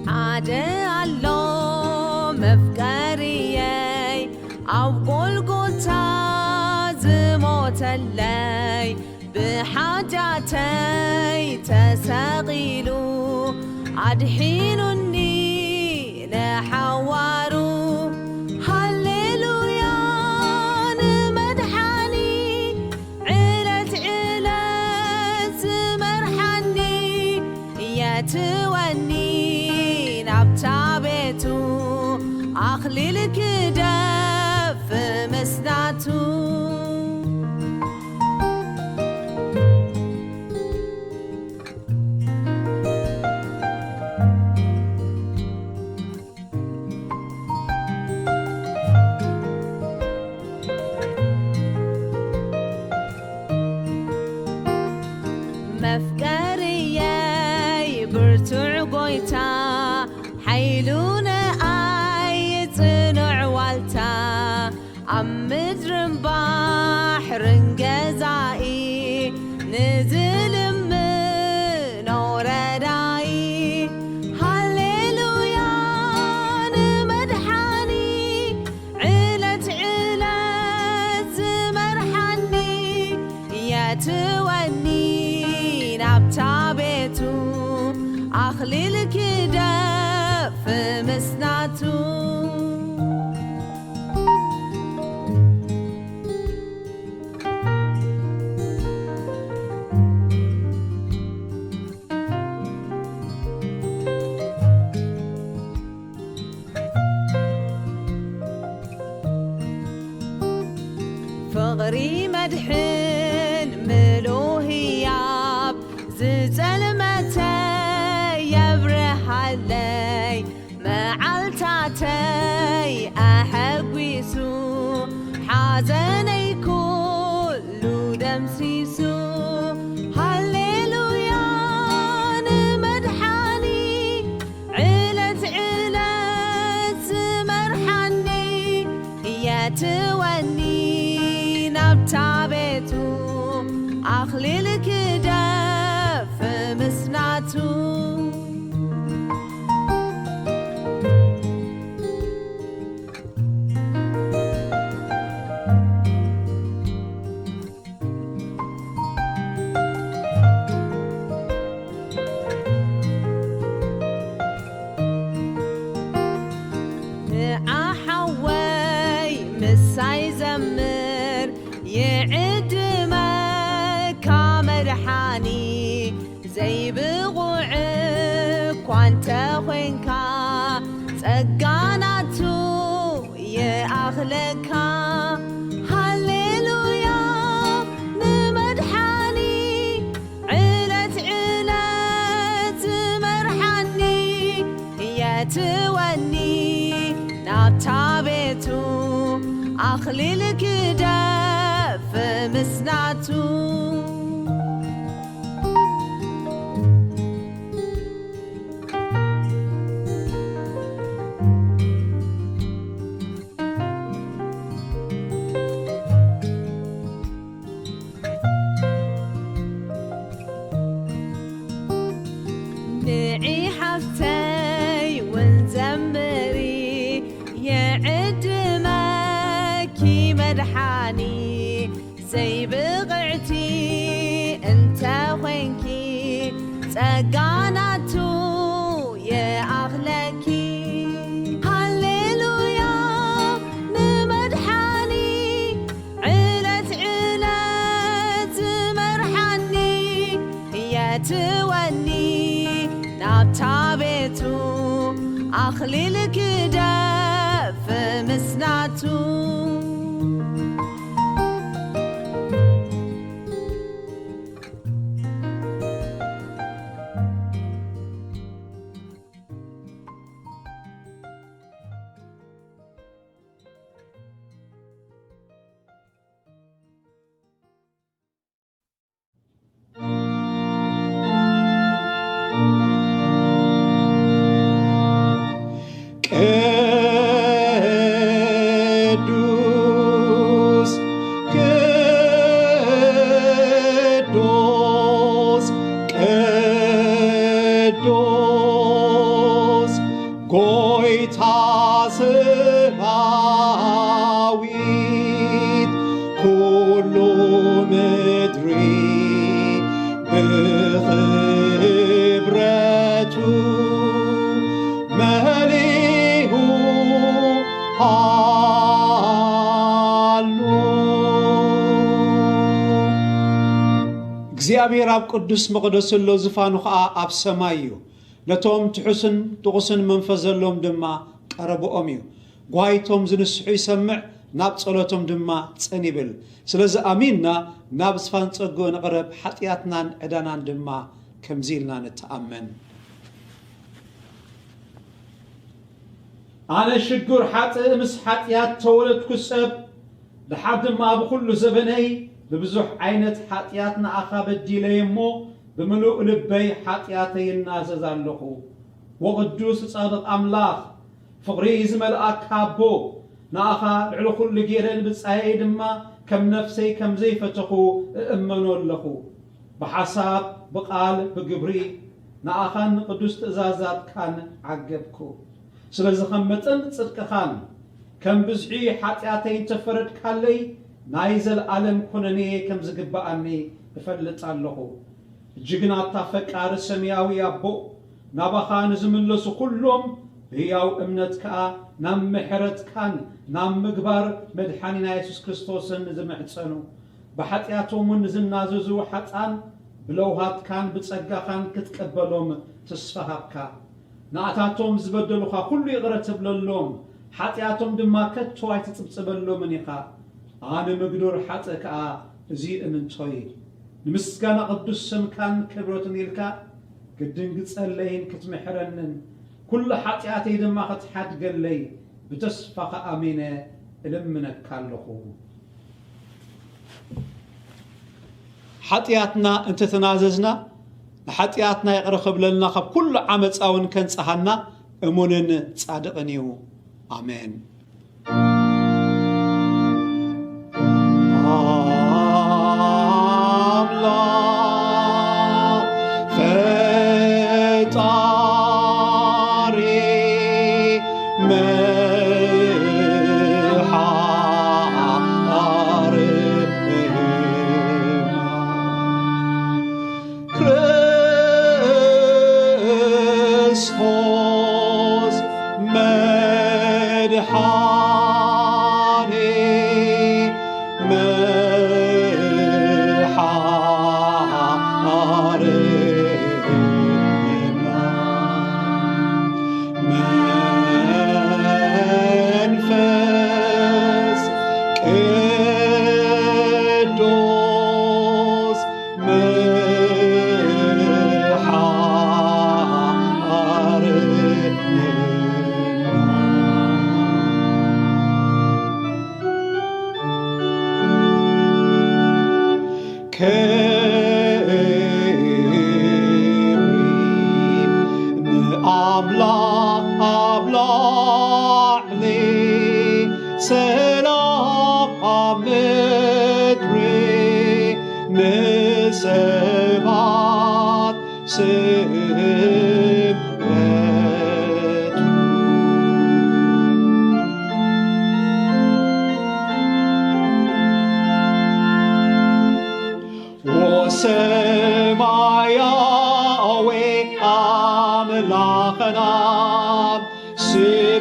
عدالو مفقريي أو قلقلتا زموتلي بحاجاتي تساقيلو أدحينني نحوارو هللويا نمدحاني علت مرحني يتوني نبتابتو أخلي الكدف مسناتو مفكري برتع قويتا حيلونا آي تنع والتا عم مدرم بحر قزائي نزل من وردائي هللويا نمدحاني علت مرحني يتوني نبتابتو أخلي الكدف مسناتو فغري مدحن ملوهياب زلمتي يبرح علي معلتاتي أحقويسو حزني كله دمسيسو هللويا نمدحاني علت مرحني يتوني نبتابتو أخلي الكدف مسناتو أحوي مساي زمر يعد مكامرحاني زي بغوعك وانت خوينكا تقاناتو يأخلكا هللويا نمدحاني علت مرحني يتوني نبتابتو أخلي الكدف مسناتو نعي حفتي ونزمري يعد ماكي مدحاني زي بغعتي انت وينكي تقاناتو يا أغلكي هللويا نمدحاني علت مرحني يتوني نبتابتو أخلي الكدف مسناتو ጎይታ ሰራዊት ኩሉ ምድሪ ብኽብረቱ መሊኡ ሃሎ። እግዚአብሔር ኣብ ቅዱስ መቕደስ ዘሎ ዝፋኑ ከዓ ኣብ ሰማይ እዩ። ነቶም ትሑስን ጥቑስን መንፈስ ዘለዎም ድማ ቀረብኦም እዩ። ጓይቶም ዝንስሑ ይሰምዕ፣ ናብ ጸሎቶም ድማ ጸን ይብል። ስለዚ ኣሚንና ናብ ዝፋን ጸጉ ንቕረብ፣ ሓጢኣትናን ዕዳናን ድማ ከምዚ ኢልና ንተኣመን። ኣነ ሽጉር ሓጥእ ምስ ሓጢኣት ተወለድኩ ሰብ ድሓር ድማ ብኩሉ ዘበነይ ብብዙሕ ዓይነት ሓጢኣት ንኣኻ በዲለየ እሞ ብምሉእ ልበይ ሓጢኣተይ እናዘዝ ኣለኹ። ወቅዱስ ጻድቕ ኣምላኽ ፍቕሪ ዝመልኣካ ኣቦ ንኣኻ ልዕሊ ኩሉ ገይረ ንብጻየይ ድማ ከም ነፍሰይ ከም ዘይፈተኹ እእመኖ ኣለኹ። ብሓሳብ ብቓል ብግብሪ ንኣኻን ቅዱስ ትእዛዛትካን ዓገብኩ። ስለዚ ከም መጠን ጽድቅኻን ከም ብዝሒ ሓጢኣተይ እንተፈረድካለይ ናይ ዘለዓለም ኩነኔ ከም ዝግባኣኒ እፈልጥ ኣለኹ። እጅግናታ ፈቃሪ ሰማያዊ ኣቦ ናባኻ ንዝምለሱ ኩሎም ብሕያው እምነት ከዓ ናብ ምሕረትካን ናብ ምግባር መድሓኒና ኢየሱስ ክርስቶስን ዝምሕፀኑ ብሓጢኣቶምን ዝናዘዙ ሓጣን ብለውሃትካን ብጸጋኻን ክትቀበሎም ተስፋሃብካ ንኣታቶም ዝበደሉኻ ኩሉ ይቕረ ትብለሎም ሓጢኣቶም ድማ ከቶ ኣይትጽብጽበሎምን ኢኻ። ኣነ ምግዱር ሓጥእ ከዓ እዚ እምንቶይ ንምስጋና ቅዱስ ስምካን ክብሮትን ኢልካ ግድን ግጸለይን ክትምሕረንን ኩሉ ሓጢኣተይ ድማ ክትሓድገለይ ብተስፋኻ ኣሚነ እልምነካ ኣለኹ። ሓጢኣትና እንተተናዘዝና ንሓጢኣትና ይቕረ ክብለልና ካብ ኩሉ ዓመፃውን ከንፀሃና እሙንን ጻድቕን እዩ። ኣሜን።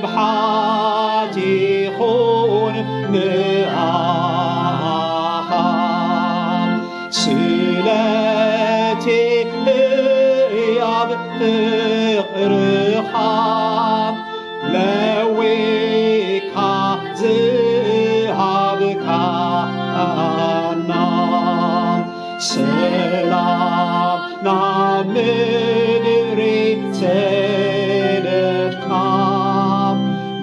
ስብሓት ይኹን ንኣኻ ስለቲ ሕያብ ፍቕርኻ ለዊካ ዝሃብካና ሰላም ናብ ምድሪ ሰደድካ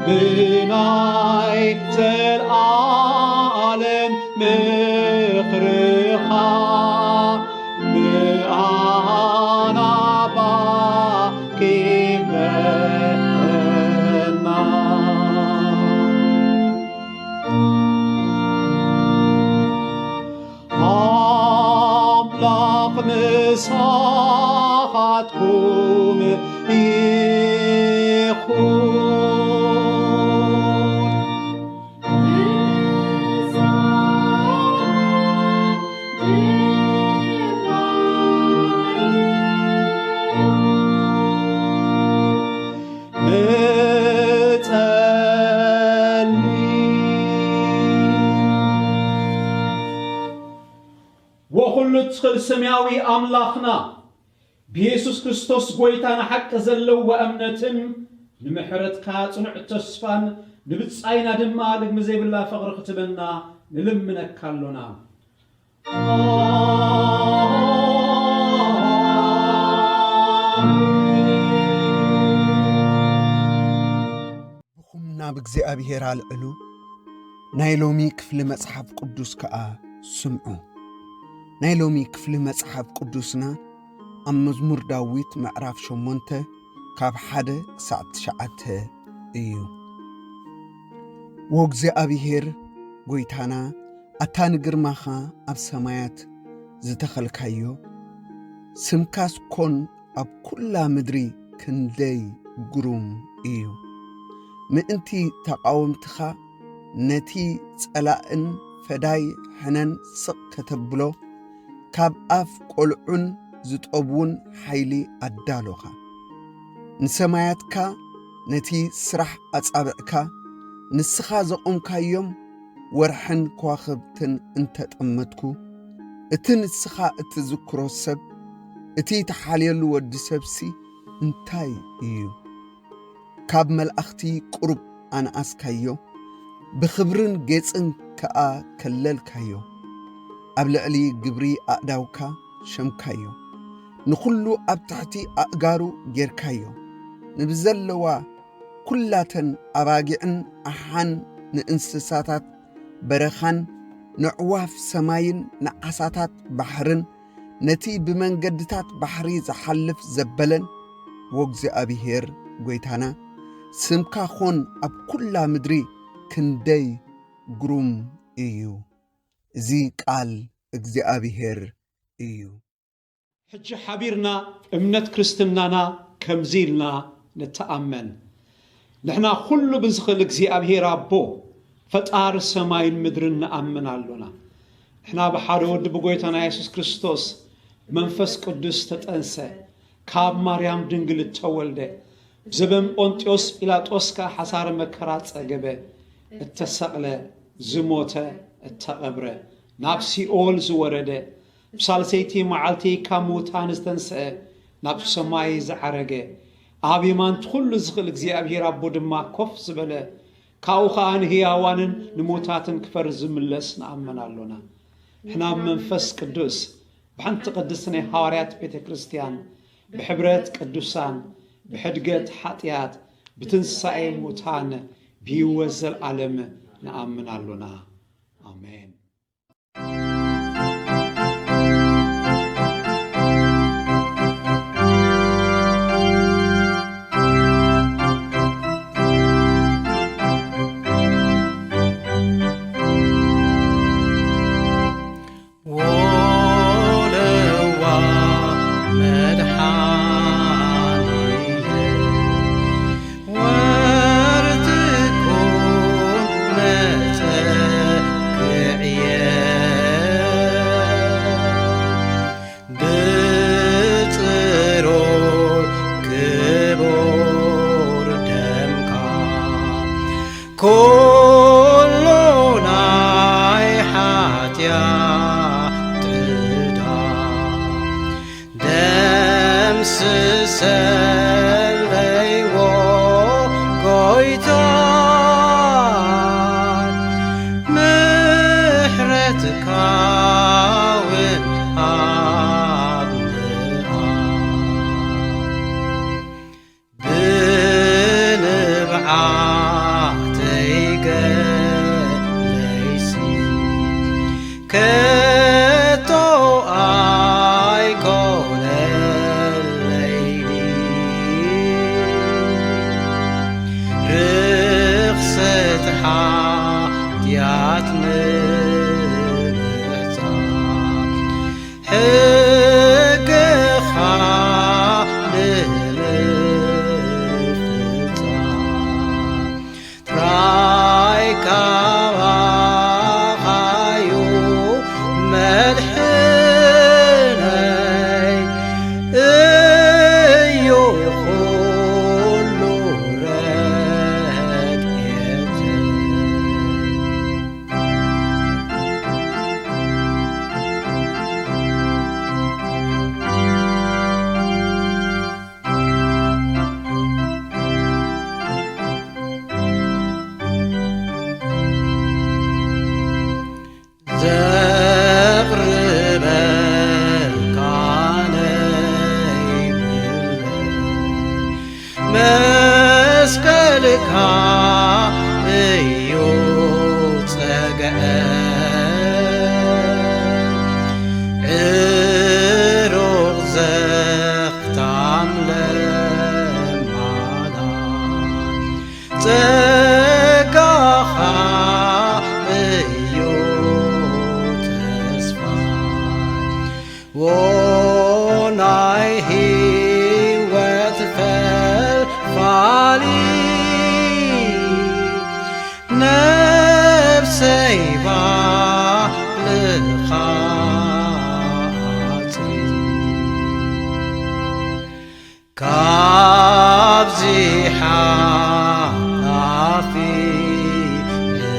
ብናይ ዘለዓለም ምኽርኻ ንኣና ባኪበና ኣምላኽ ምሳኻትኩም ይኹን وخلو تخل سماوي أملاخنا بيسوس كريستوس قويتانا حق زلو وأمنتن نمحرت كاتنع تسفان نبتس أينا دمالك مزيب الله فغر ختبنا نلمنا كالونا بخمنا بእግዚአብሔር አልዕሉ ናይ ሎሚ ክፍሊ መጽሓፍ ቅዱስ ከዓ ስምዑ ናይ ሎሚ ክፍሊ መጽሓፍ ቅዱስና ኣብ መዝሙር ዳዊት ምዕራፍ 8 ካብ 1 ክሳብ 9 እዩ ወእግዚአብሔር ጎይታና ኣታ ንግርማኻ ኣብ ሰማያት ዝተኸልካዮ ስምካስ ኮን ኣብ ኩላ ምድሪ ክንደይ ግሩም እዩ ምእንቲ ተቃወምትኻ ነቲ ጸላእን ፈዳይ ሕነን ስቕ ከተብሎ ካብ ኣፍ ቆልዑን ዝጠብውን ሓይሊ ኣዳሎኻ ንሰማያትካ ነቲ ስራሕ ኣጻብዕካ ንስኻ ዘቆምካዮም ወርሕን ከዋኽብትን እንተጠመትኩ እቲ ንስኻ እትዝክሮ ሰብ እቲ ተሓልየሉ ወዲ ሰብሲ እንታይ እዩ ካብ መልእኽቲ ቁሩብ ኣንኣስካዮ ብኽብርን ጌጽን ከኣ ከለልካዮ ኣብ ልዕሊ ግብሪ ኣእዳውካ ሸምካዮ ንኹሉ ኣብ ትሕቲ ኣእጋሩ ጌርካዮ ንብዘለዋ ኩላተን ኣባጊዕን ኣሓን ንእንስሳታት በረኻን ንዕዋፍ ሰማይን ንዓሳታት ባሕርን ነቲ ብመንገድታት ባሕሪ ዝሓልፍ ዘበለን ወእግዚአብሔር ጎይታና ስምካ ኾን ኣብ ኩላ ምድሪ ክንደይ ግሩም እዩ እዚ ቃል እግዚአብሔር እዩ ሕጂ ሓቢርና እምነት ክርስትናና ከምዚልና ነተኣመን ንሕና ኩሉ ብዝኽእል እግዚአብሔር ኣቦ ፈጣሪ ሰማይን ምድርን ንኣምን ኣሎና ንሕና ብሓደ ወዲ ብጎይታና ኢየሱስ ክርስቶስ መንፈስ ቅዱስ ተጠንሰ ካብ ማርያም ድንግል ተወልደ ዘበን ጶንጢዮስ ጲላጦስካ ሓሳረ መከራ ጸገበ እተሰቕለ ዝሞተ እተቐብረ ናብ ሲኦል ዝወረደ ብሳልሰይቲ መዓልቲ ካብ ሙታን ዝተንስአ ናብ ሰማይ ዝዓረገ ኣብ የማንት ኩሉ ዝኽእል እግዚአብሔር ኣቦ ድማ ኮፍ ዝበለ ካብኡ ከዓ ንህያዋንን ንሞታትን ክፈር ዝምለስ ንኣመን ኣሎና ንሕና መንፈስ ቅዱስ ብሓንቲ ቅድስቲ ናይ ሐዋርያት ቤተ ክርስቲያን ብሕብረት ቅዱሳን بحدقت حطيات بتنسعي موتان بيوزل عالم نأمن علونا آمين መስቀልካ እዩ ፀገአ ዕሩቕ ዘኽታምለ ማዳን ፀጋኻ እዩ ተስፋይ ናይ ህይወት ፈልፋሊ ነፍሰይ ባልኻ ካብዚ ሓላፊ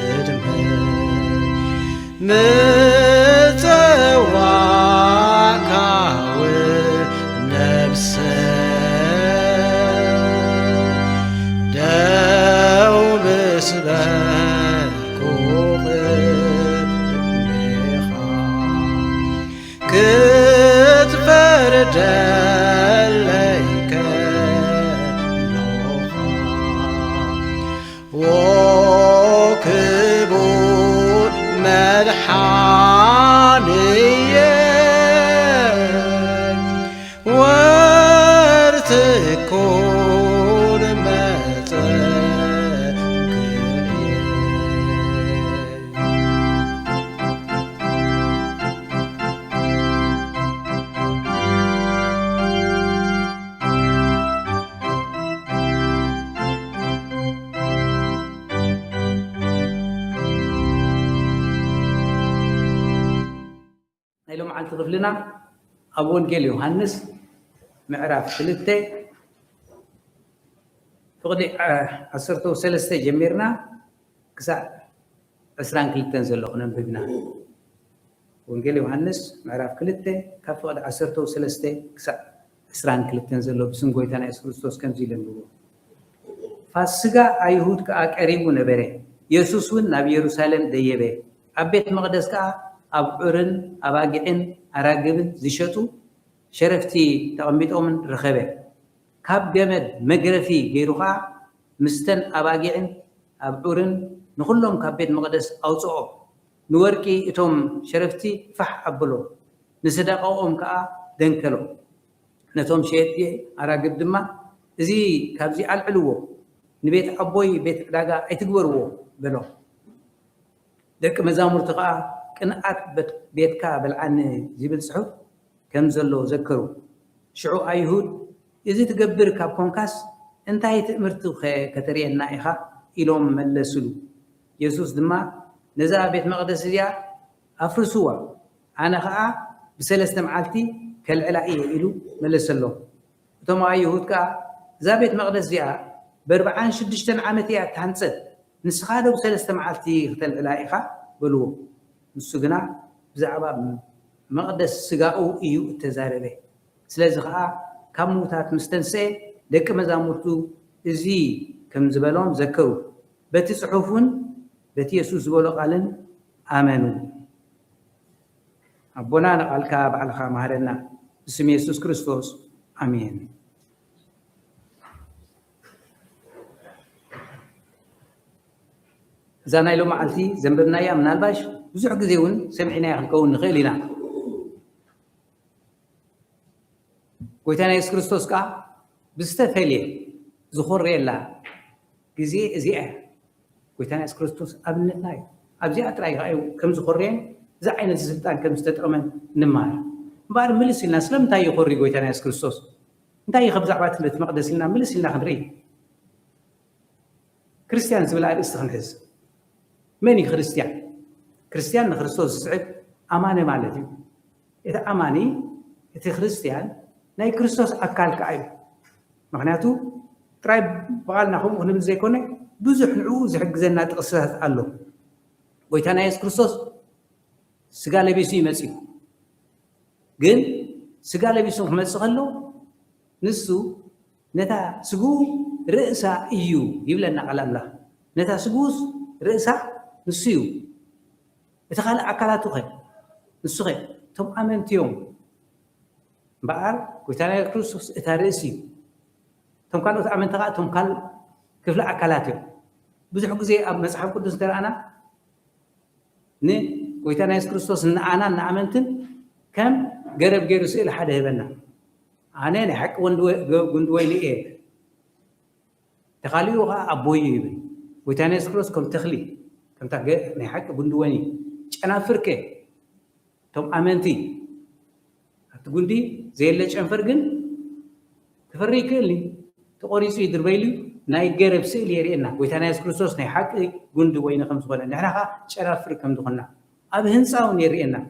ዕድመ ምጽዋዕካ ነፍሰይ ደው ምስበልኩ ቅድሜኻ ክትፈርደለይ ከለኻ ወክቡር መድሓንየ ወርትኩር መጠግየ ናይ ሎም መዓልቲ ክፍልና ኣብ ወንጌል ዮሃንስ ምዕራፍ 2 ፍቕዲ 13 ጀሚርና ክሳብ 22 ዘሎ ነንብብና። ወንጌል ዮሃንስ ምዕራፍ 2 ካብ ፍቕዲ 13 ክሳብ 22 ዘሎ ብስም ጎይታና ኢየሱስ ክርስቶስ ከምዚ ይለንብቦ። ፋሲጋ ኣይሁድ ከዓ ቀሪቡ ነበረ። ኢየሱስ እውን ናብ ኢየሩሳሌም ደየበ። ኣብ ቤት መቕደስ ከዓ ኣብዑርን ኣባጊዕን ኣራግብን ዝሸጡ ሸረፍቲ ተቐሚጦምን ረኸበ። ካብ ገመድ መግረፊ ገይሩ ከዓ ምስተን ኣባጊዕን ኣብዑርን ንኩሎም ካብ ቤት መቕደስ ኣውፅኦ። ንወርቂ እቶም ሸረፍቲ ፋሕ ኣበሎ፣ ንሰደቃኦም ከዓ ደንከሎ። ነቶም ሸየጥቲ ኣራግብ ድማ እዚ ካብዚ ኣልዕልዎ፣ ንቤት ኣቦይ ቤት ዕዳጋ ኣይትግበርዎ በሎ። ደቂ መዛሙርቲ ከዓ ቅንዓት ቤትካ በልዓኒ ዝብል ጽሑፍ ከም ዘሎ ዘከሩ። ሽዑ ኣይሁድ እዚ ትገብር ካብ ኮንካስ እንታይ ትእምርቲ ከተርእየና ኢኻ ኢሎም መለስሉ። ኢየሱስ ድማ ነዛ ቤት መቕደስ እዚኣ ኣፍርስዋ፣ ኣነ ከዓ ብሰለስተ መዓልቲ ከልዕላ እየ ኢሉ መለሰሎም። እቶም ኣይሁድ ከዓ እዛ ቤት መቕደስ እዚኣ ብ46 ዓመት እያ ትሃንፀት፣ ንስኻ ዶ ብሰለስተ መዓልቲ ክተልዕላ ኢኻ በልዎ። ንሱ ግና ብዛዕባ መቕደስ ስጋኡ እዩ እተዛረበ። ስለዚ ከዓ ካብ ምውታት ምስ ተንስአ ደቂ መዛሙርቱ እዚ ከም ዝበሎም ዘከሩ። በቲ ጽሑፉን በቲ ኢየሱስ ዝበሎ ቃልን ኣመኑ። ኣቦና ንቓልካ ባዕልኻ ማህረና፣ ብስም ኢየሱስ ክርስቶስ ኣሜን። እዛ ናይ ሎም መዓልቲ ዘንበብናያ ምናልባሽ ብዙሕ ግዜ እውን ሰሚዕናያ ክንከውን ንኽእል ኢና። ጎይታና ኢየሱስ ክርስቶስ ከዓ ብዝተፈልየ ዝኮርየላ ግዜ እዚኣ ጎይታና ኢየሱስ ክርስቶስ ኣብነትና እዩ። ኣብዚኣ ጥራይ ከዓ ከም ዝኮርየን እዚ ዓይነት ስልጣን ከም ዝተጠቐመን ንማር እምበር ምልስ ኢልና ስለምንታይ ይኮሪ ጎይታና ኢየሱስ ክርስቶስ እንታይ ይኸ ብዛዕባ ቤተ መቕደስ ኢልና ምልስ ኢልና ክንርኢ። ክርስቲያን ዝብል ኣርእስቲ ክንሕዝ። መን እዩ ክርስቲያን? ክርስቲያን ንክርስቶስ ዝስዕብ ኣማነ ማለት እዩ። እቲ ኣማኒ እቲ ክርስቲያን ናይ ክርስቶስ ኣካል ከዓ እዩ። ምክንያቱ ጥራይ በቓልና ከምኡ ክንብል ዘይኮነ ብዙሕ ንዕኡ ዝሕግዘና ጥቕስታት ኣሎ። ጎይታና ኢየሱስ ክርስቶስ ስጋ ለቢሱ ይመፅኡ፣ ግን ስጋ ለቢሱ ክመፅእ ከሎ ንሱ ነታ ስጉ ርእሳ እዩ ይብለና ቃል ኣምላኽ። ነታ ስጉስ ርእሳ ንሱ እዩ። እቲ ካልእ ኣካላቱ ኸ ንሱ ኸ እቶም ኣመንቲ እዮም እምበኣር ጎይታና ኢየሱስ ክርስቶስ እታ ርእሲ እዩ። تم كانوا تأمن تقع تم كان كيف لا أكلاته بزح جزء أب مسحب قدس ترى أنا نه ويتنا يسوع كريستوس إن أنا نأمنتن كم قرب جيروس إلى حد هبنا أنا نحك وندوي لي إيه تخليوها أبوي يبي ويتنا يسوع كريستوس كم تخلي كم تجي نحك وندوي أنا فركة تم أمنتي تقول دي زي اللي أنفرجن تفريق لي تقولي سيد ربيلي ناي جرب سيلي رينا ويتنا يسوع كريستوس نحك وندوي نخمس ولا نحنا أنا فرق كم دخلنا أب هنسا ونيرينا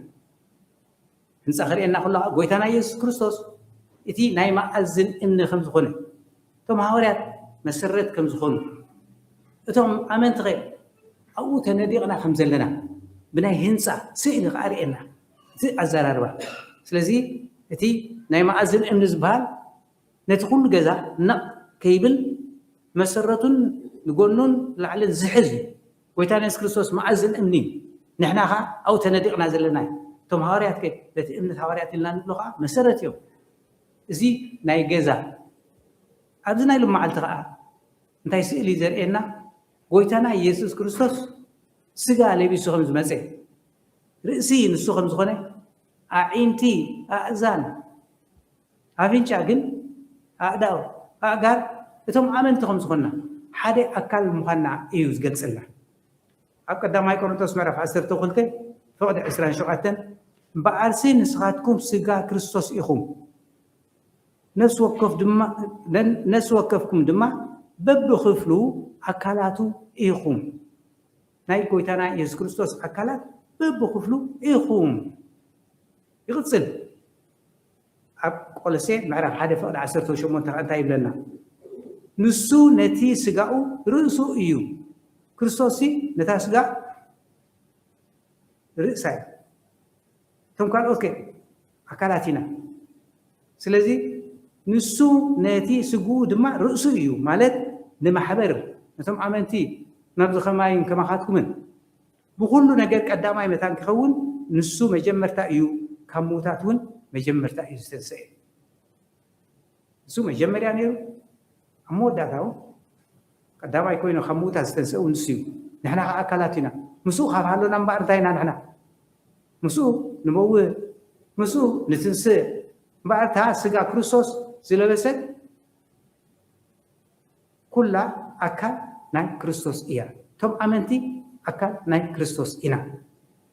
هنسا خرينا كلها ويتنا يسوع كريستوس إتي ناي ما أزن إن خمس خونه توم هؤلاء مسرت كم زخون توم أمنت غير أو تنديقنا خمس لنا بناي هنسا سئل قارئنا زي أزال أربعة سلزي إتي ناي ما أزن إن زبال نتقول جزا نا كيبل مسرة نقولون لعل الزحز ويتنا يسوع كريستوس ما أزن إمني نحنا أو تنديقنا زلنا توم هؤلاء كي لتأمن هؤلاء اللي نلقى مسرة يوم زي ناي جزا أبزنا يلوم مع التقاء أنت يسألي زرقنا قويتنا يسوع كريستوس سجى عليه بسخم زمزة رأسي نسخم زخنة عينتي أذان عارفين شاقن أداو أقار تم عمل تخم زخنة حدا أكل مخنع إيوز قد سلا أكيد ما يكون تسمع رفع سر تقولته فقد إسرائيل شقتن بأرسين نسخاتكم سجى كريستوس إخوم نس وكفكم دما ببخفلو أكلاتو إيخوم ناي كويتانا يسوع كريستوس أكلات ببخفلو إيخوم يغسل أقول سين معرف حدا فقد عسرته شو من ترى لنا نسو نتي سجاو رأسو إيو كريستوسي نتا سجا رأسي ثم قال أوكي أكلاتنا سلزي نسو ناتي سجود ما رأسيو مالت لما حبر نتم عمنتي نبذ خماين كما خاتكمن بقول له نجد قدامي متان كخون نسو مجمر تأيو كموتاتون مجمر تأيو استنسئ نسو مجمر يعني أمود داو قدامي كوينو خموتا استنسئ ونسيو نحن أكلاتنا مسو خاف حلو نمبر تاينا نحن مسو نمو مسو نتنسئ بعدها سجى كريستوس زلبسة كلها أكل ناي كريستوس إياه توم أمنتي أكل ناي كريستوس إنا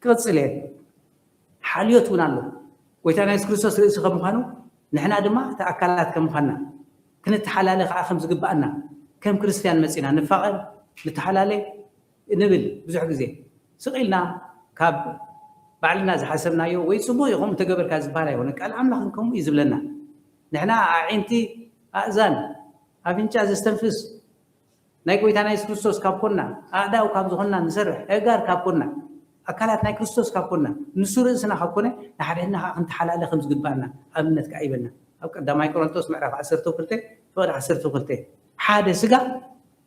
كذلك حاليات ونالو ويتنا كريستوس رئيس خمخانو نحن أدمى تأكلات كمخنا كنت حلالة خمس جبأنا كم كريستيان مسينا نفعل لتحلالة نبل بزح جزء سقيلنا كاب بعلنا إذا حسبنا يو ويسمو يقوم تقبل كازبالة هناك العمل خنكم يزبلنا نحنا عينتي أذان أبين جاز استنفس نايكوي تانا كريستوس كابونا أداو كابزهنا نسرح إيجار كابونا أكلات ناي كريستوس كابونا نسور سنا كابونا نحرهنا أنت حلال خمس جبانا أمنت كأيبنا أو كذا ما يكون أنتوس معرف عسرتو قلته فور عسرتو قلته حادث سجى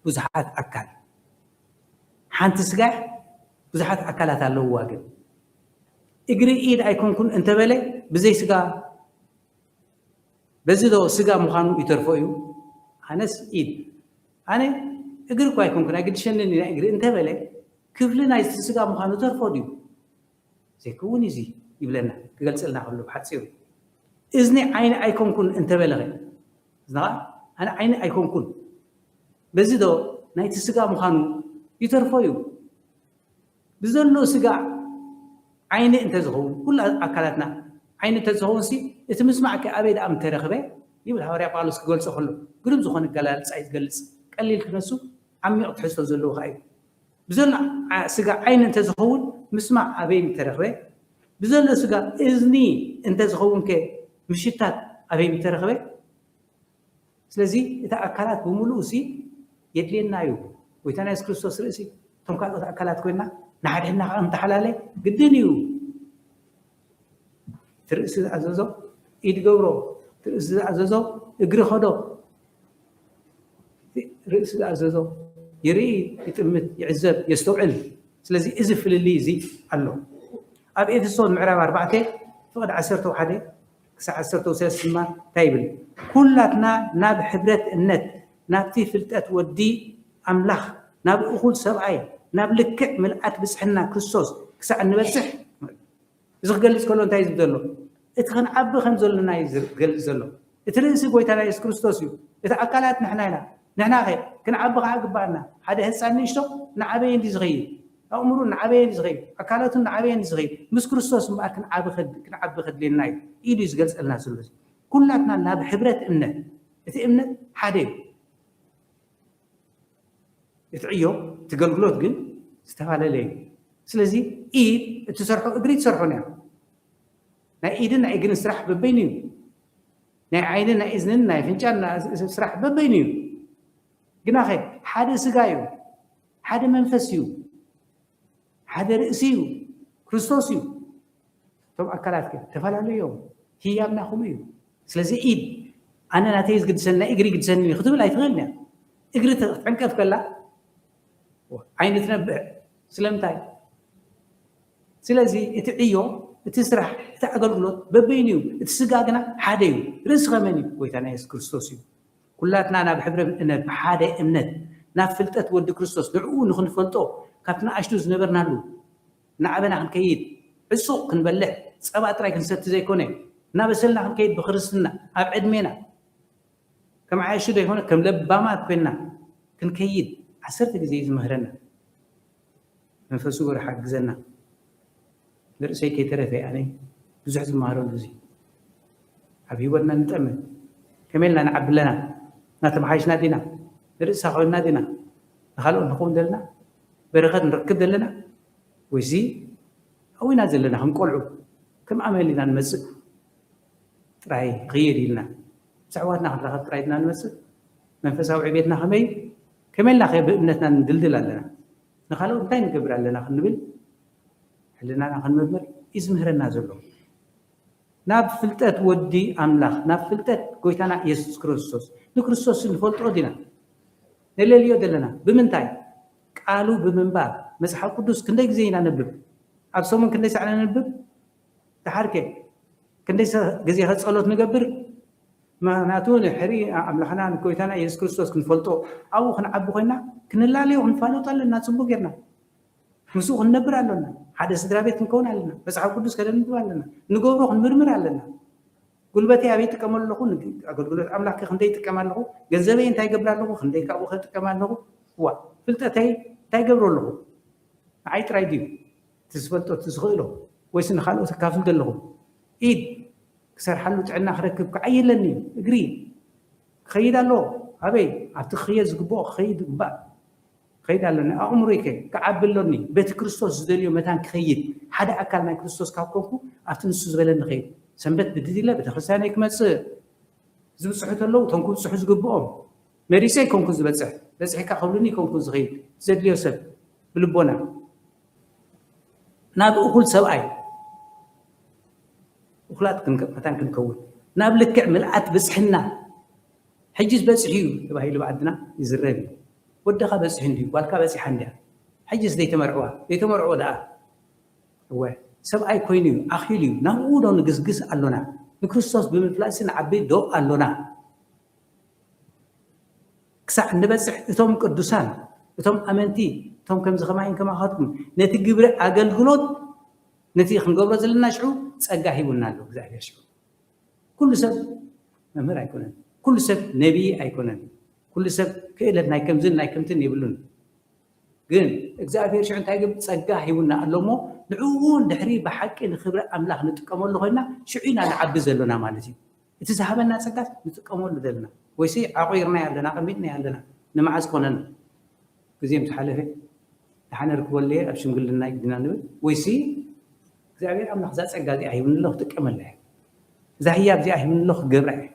بزحات أكل حانت سجى بزحات أكلات اللو واجد إجري إيد أيكون كن أنت بله بزي سجى بزيدو سجى مخانو يترفعيو أناس إيد أنا إجري كوي كون كنا قد شنني إجري أنت بله كيفلنا يسجى مخانو ترفعيو زي كوني زي يبلنا قال سألنا حلو بحد سيرو إذني عين أيكون كن أنت بله زنا أنا عين أيكون كن بزيدو نايت سجى مخانو يترفعيو بزلنا سجى عيني أنت زهون كل أكلاتنا عيني أنت زهون سي تسمع كأبيد أم ترخبه يبغى هوري بالوس كقول سخلو قرب زخون الجلال سعيد جلس قليل كنسو عم يقطع زلو خايب بزلنا سجى عين أنت زهون مسمع أبيد ترخبه بزلنا سجى إذني أنت زهون كمشيتات أبيد ترخبه سلزي إذا أكلات بملوسي يدلين نايو ويتناس كريستوس رئيسي ثم قالوا أكلات كوينا نحن هنا أنت حلالة قدنيو ترأس عزازو إيد جورو ترأس عزازو إجري خدو رأس عزازو يري يتمت يعزب يستوعل سلزي إزف اللي زي الله أب إذا صون معرب أربعة فقد عسرته حدا ክሳዕ 13 ድማ እንታይ ይብል ኩላትና ናብ ሕብረት እምነት ናብቲ ፍልጠት ወዲ ኣምላኽ ናብ እኹል ሰብኣይ ናብ ልክዕ ምልኣት ብፅሕና ክርስቶስ ክሳዕ እንበፅሕ እዚ ክገልፅ ከሎ እንታይ ዝብል ዘሎ እቲ ክንዓቢ ከም ዘለና እዩ ዝገልፅ ዘሎ እቲ ርእሲ ጎይታና ኢየሱስ ክርስቶስ እዩ እቲ ኣካላት ንሕና ኢና ንሕና ኸ ክንዓቢ ከዓ ግባአና ሓደ ህፃን ንእሽቶ ንዓበየ እንዲ ዝኸይድ ኣእምሩ ንዓበየ እንዲ ዝኸይድ ኣካላቱ ንዓበየ እንዲ ዝኸይድ ምስ ክርስቶስ እምበኣር ክንዓቢ ከድልየና እዩ ኢሉ እዩ ዝገልፀልና ዘሎ ኩላትና ናብ ሕብረት እምነት እቲ እምነት ሓደ እዩ እቲ ዕዮ እቲ ገልግሎት ግን ዝተፈላለየ እዩ ስለዚ ኢድ እትሰርሖ እግሪ ትሰርሖን እያ ናይ ኢድን ናይ እግርን ስራሕ በበይኑ እዩ ናይ ዓይንን ናይ እዝንን ናይ ፍንጫን ስራሕ በበይኑ እዩ ግና ኸ ሓደ ስጋ እዩ ሓደ መንፈስ እዩ ሓደ ርእሲ እዩ ክርስቶስ እዩ እቶም ኣካላት ከ ተፈላለዩ እዮም ህያብ ናኹም እዩ ስለዚ ኢድ ኣነ ናተይ ዝግድሰኒ ናይ እግሪ ግድሰኒ ክትብል ኣይትኽእልን እያ እግሪ ትዕንቀፍ ከላ ዓይኒ ትነብዕ ስለምንታይ ስለዚ እቲ ዕዮ እቲ ስራሕ እቲ ኣገልግሎት በበይኑ እዩ እቲ ስጋ ግና ሓደ እዩ ርእሲ ኸመን እዩ ጎይታና ኢየሱስ ክርስቶስ እዩ ኩላትና ናብ ሕብረት እምነት ብሓደ እምነት ናብ ፍልጠት ወዲ ክርስቶስ ንዕኡ ንኽንፈልጦ ካብቲ ንኣሽቱ ዝነበርናሉ ንዓበና ክንከይድ ዕፁቕ ክንበልዕ ፀባ ጥራይ ክንሰቲ ዘይኮነ እናበሰልና ክንከይድ ብክርስትና ኣብ ዕድሜና ከም ዓየሹ ዶ ይኮነ ከም ለባማት ኮይንና ክንከይድ 10 ግዜ ዝምህረና መንፈሱ ጎር ሓግዘና ንርእሰይ ከይተረፈ ኣነ ብዙሕ ዝመሃረሉ እዚ ኣብ ሂወትና ንጠምን ከመይልና ንዓቢ ኣለና እናተመሓይሽና ዲና ንርእሳ ኮይንና ዲና ንካልኦት ንኸውን ዘለና በረኸት ንረክብ ዘለና ወይዚ ኣዊና ዘለና ክንቆልዑ ከም ኣመሊና ንመፅእ ጥራይ ክየድ ኢልና ብዛዕባትና ክንረኸብ ጥራይ ድና ንመፅእ መንፈሳዊ ዕቤትና ከመይልና ኸ ብእምነትና ንድልድል ኣለና ንካልኦት እንታይ ንገብር ኣለና ክንብል ሕልናና ክንመርምር እዩ ዝምህረና ዘሎ ናብ ፍልጠት ወዲ ኣምላኽ ናብ ፍልጠት ጎይታና ኢየሱስ ክርስቶስ ንክርስቶስ ንፈልጦ ዲና ነለልዮ ዘለና ብምንታይ ቃሉ ብምንባብ መፅሓፍ ቅዱስ ክንደይ ግዜ ኢና ነብብ ኣብ ሰሙን ክንደይ ሰዓት ነንብብ ተሓርኬ ክንደይ ግዜ ጸሎት ንገብር ምክንያቱ ንሕሪ ኣምላኽና ንጎይታና ኢየሱስ ክርስቶስ ክንፈልጦ ኣብኡ ክንዓቢ ኮይና ክንላለዮ ክንፋለጥ ኣለና ፅቡቅ ጌርና ምስኡ ክንነብር ኣለና ሓደ ስድራ ቤት ክንከውን ኣለና መፅሓፍ ቅዱስ ከነንብብ ኣለና ንገብሮ ክንምርምር ኣለና ጉልበተይ ኣበይ ይጥቀመሉ ኣለኹ ኣገልግሎት ኣምላኽ ክንደይ ይጥቀም ኣለኹ ገንዘበይ እንታይ ይገብር ኣለኹ ክንደይ ካብኡ ክጥቀም ኣለኹ ዋ ፍልጠተይ እንታይ ይገብሮ ኣለኹ ንዓይ ጥራይ ድዩ ትዝፈልጦ ትዝኽእሎ ወይስ ንካልኦት ተካፍል ዘለኹ ኢድ ክሰርሓሉ ጥዕና ክረክብ ክዓየለኒ እግሪ ክኸይድ ኣለዎ ኣበይ ኣብቲ ክኸይድ ዝግብኦ ክኸይድ ይግባእ خيد على أمرك كعبلني بيت كريستوس زدليو متان كخيد حدا أكل مع كريستوس كابكم أفتن السوز بلن خيد سنبت بدي لا بتخسانك ما تصير زب صحة الله تنكون صحة جبهم مريسي كون كوز بتصح بس هيك خلوني كون كوز غيد زدليو سب بلبونا ناب أقول سواي وخلات متان كنكون ناب لك ملعت بس حنا حجز بس حيو تبعي اللي بعدنا يزربي ودخل بس عندي والكا بس حندي حجز دي تمرعوا ده هو سبعي كوينيو أخيليو نقول نقص علونا نكريستوس بمفلسين عبيد دو علونا كسع نبص توم قدوسان توم أمنتي توم كم زخماين كما خاطكم نتي جبر أقل غلط نتي خنقبر زلنا شعو تسقاه يبونالو زاهر شعو كل سب نمر أيكونن كل سب نبي أيكونن كل سب كإلى نايكم زين نايكم تني يبلون جن إجزاء شو أنت عجب تسقاه يبونا اللومو نعون دحري بحق إن خبرة أملاك نتكمل له هنا شعينا نعبز لنا مالتي إتزهبنا سقاس نتكمل لنا ويسي عقيرنا عندنا قميتنا عندنا نمعز كونن كزيم تحلفه نحن ركب الليل أبشم قل لنا يقدنا نقول ويسي إجزاء أملاك زاد سقاس يبون له تكمل له زهياب زي يبون له قبره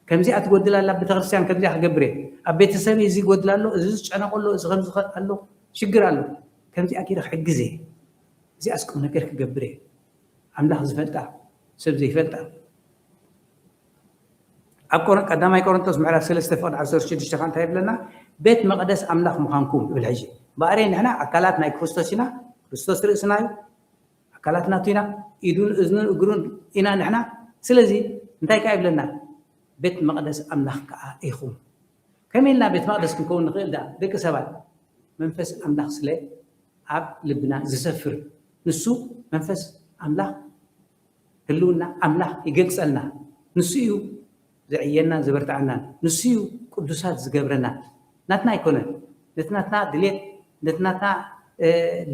كم زي أتقول له لا بتغرسان كم زي أخبره أبيت سامي زي قول له إذا أنا أقول له إذا خمس قال له شجر له كم زي أكيد حق زي أسكن نكر كجبره أملاح زفلتا سب زي فلتا أبكر قدام يكون تسمع على سلسلة عصر شد اشتغل تايب لنا بيت مقدس أملاح مخانكم بالحجة بارين هنا أكلاتنا كريستوسنا كريستوس رئيسنا أكلاتنا تينا يدون إذن أجرون إنا نحنا ስለዚህ እንታይ ከ ይብለና ቤት መቅደስ ኣምላኽ ከዓ ኢኹም ከመይልና ቤት መቅደስ ክንከውን ንኽእል ዳ ደቂ ሰባት መንፈስ ኣምላኽ ስለ ኣብ ልብና ዝሰፍር ንሱ መንፈስ ኣምላኽ ህልውና ኣምላኽ ይገልጸልና ንሱ እዩ ዘዕየና ዝበርትዓና ንሱ እዩ ቅዱሳት ዝገብረና ናትና ኣይኮነን ነቲ ናትና ድሌት ነቲ ናትና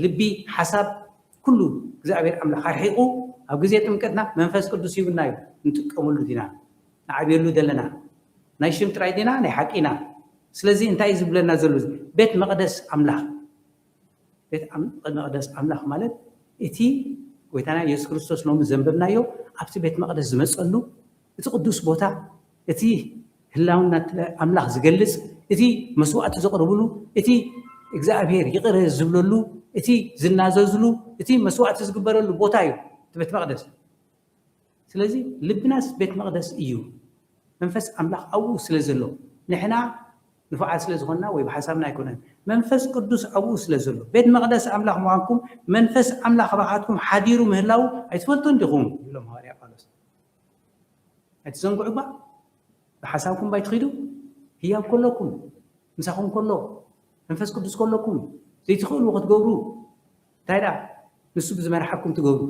ልቢ ሓሳብ ኩሉ እግዚኣብሔር ኣምላኽ ኣርሒቑ ኣብ ግዜ ጥምቀትና መንፈስ ቅዱስ ይብና እዩ ንጥቀመሉ ዲና ንዓብየሉ ዘለና ናይ ሽም ጥራይ ዲና ናይ ሓቂና ስለዚ እንታይ እዩ ዝብለና ዘሎ ቤት መቅደስ ኣምላኽ ቤት መቅደስ ኣምላኽ ማለት እቲ ጎይታና ኢየሱስ ክርስቶስ ሎሚ ዘንበብናዮ ኣብቲ ቤት መቅደስ ዝመፀሉ እቲ ቅዱስ ቦታ እቲ ህላውና ኣምላኽ ዝገልጽ እቲ መስዋዕቲ ዘቕርብሉ እቲ እግዚኣብሔር ይቕር ዝብለሉ እቲ ዝናዘዝሉ እቲ መስዋዕቲ ዝግበረሉ ቦታ እዩ እቲ ቤት መቅደስ ስለዚ ልብናስ ቤት መቅደስ እዩ መንፈስ ኣምላኽ ኣብኡ ስለ ዘሎ ንሕና ንፉዓት ስለ ዝኾንና ወይ ብሓሳብና ኣይኮነን መንፈስ ቅዱስ ኣብኡ ስለ ዘሎ ቤት መቅደስ ኣምላኽ ምዃንኩም መንፈስ ኣምላኽ ባኻትኩም ሓዲሩ ምህላው ኣይትፈልጡን ዲኹም ይብሎም ሃዋርያ ጳውሎስ ኣይትዘንግዑ ባ ብሓሳብኩም ባይትኺዱ ህያብ ከለኩም ምሳኹም ከሎ መንፈስ ቅዱስ ከለኩም ዘይትኽእሉ ክትገብሩ እንታይ ዳ ንሱ ብዝመርሓኩም ትገብሩ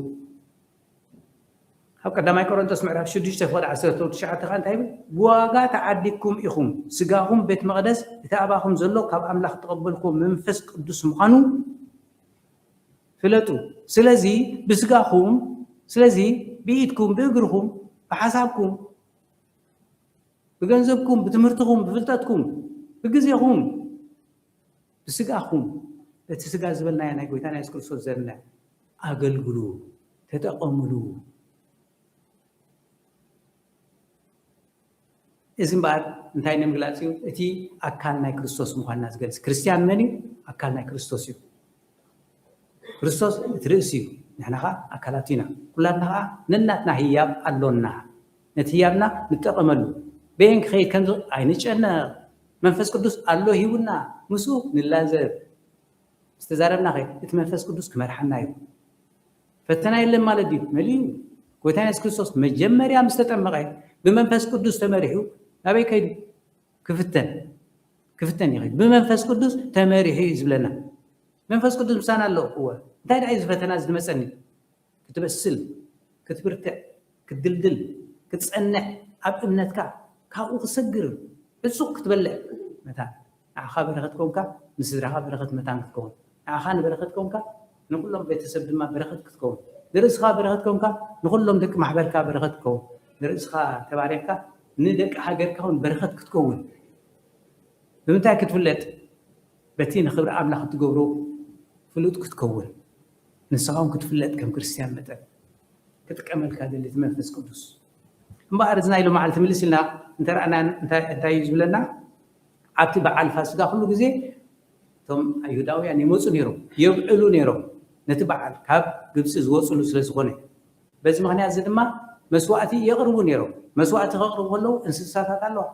ኣብ ቀዳማይ ቆሮንቶስ ምዕራፍ 6 ፍቅዲ 19 ካ እንታይ ይብል ብዋጋ ተዓዲግኩም ኢኹም ስጋኹም ቤት መቅደስ እቲ ኣባኹም ዘሎ ካብ ኣምላኽ ተቐበልኩም መንፈስ ቅዱስ ምዃኑ ፍለጡ ስለዚ ብስጋኹም ስለዚ ብኢድኩም ብእግርኩም ብሓሳብኩም ብገንዘብኩም ብትምህርትኩም ብፍልጠትኩም ብግዜኹም ብስጋኹም እቲ ስጋ ዝበልናዮ ናይ ጎይታና ኢየሱስ ክርስቶስ ዘርና ኣገልግሉ ተጠቐምሉ እዚ እምበኣር እንታይ ንምግላፅ እዩ እቲ ኣካል ናይ ክርስቶስ ምዃንና ዝገልፅ ክርስቲያን መን እዩ ኣካል ናይ ክርስቶስ እዩ ክርስቶስ እቲ ርእሲ እዩ ንሕና ከዓ ኣካላት ኢና ኩላትና ከዓ ነናትና ህያብ ኣሎና ነቲ ህያብና ንጠቐመሉ በየን ክኸይድ ከምዚ ኣይንጨነቕ መንፈስ ቅዱስ ኣሎ ሂቡና ምስኡ ንላዘብ ዝተዛረብና ኸ እቲ መንፈስ ቅዱስ ክመርሓና እዩ ፈተና የለን ማለት እዩ መሊኡ ጎይታና ኢየሱስ ክርስቶስ መጀመርያ ምስ ተጠመቐ ብመንፈስ ቅዱስ ተመሪሑ ናበይ ከይዱ ክፍተን ይኸይድ ብመንፈስ ቅዱስ ተመሪሑ እዩ ዝብለና መንፈስ ቅዱስ ምሳና ኣሎ እወ እንታይ ዳ እዩ ዝፈተና ዝመፀኒ ክትበስል ክትብርትዕ ክትድልድል ክትፀንዕ ኣብ እምነትካ ካብኡ ክሰግር ዕፁቕ ክትበልዕ መታ ንዓኻ በረኸት ኮንካ ንስድራኻ በረኸት መታን ክትከውን ንዓኻ ንበረኸት ኮንካ ንኩሎም ቤተሰብ ድማ በረኸት ክትከውን ንርእስኻ በረኸት ኮንካ ንኩሎም ደቂ ማሕበርካ በረኸት ክትከውን ንርእስኻ ተባሪኽካ ንደቂ ሃገርካ እውን በረኸት ክትከውን ብምንታይ ክትፍለጥ በቲ ንክብሪ ኣምላኽ ትገብሮ ፍሉጥ ክትከውን ንስኻ እውን ክትፍለጥ ከም ክርስቲያን መጠን ክጥቀመልካ ደሊ እቲ መንፈስ ቅዱስ እምበኣር እዚ ናይ ሎ መዓልቲ ምልስ ኢልና እንተረኣና እንታይ እዩ ዝብለና ኣብቲ በዓል ፋሲካ ኩሉ ግዜ እቶም ኣይሁዳውያን ይመፁ ነይሮም የብዕሉ ነይሮም ነቲ በዓል ካብ ግብፂ ዝወፅሉ ስለ ዝኾነ በዚ ምክንያት እዚ ድማ መስዋዕቲ የቕርቡ ነይሮም መስዋዕቲ ከቕርቡ ከለዉ እንስሳታት ኣለዋ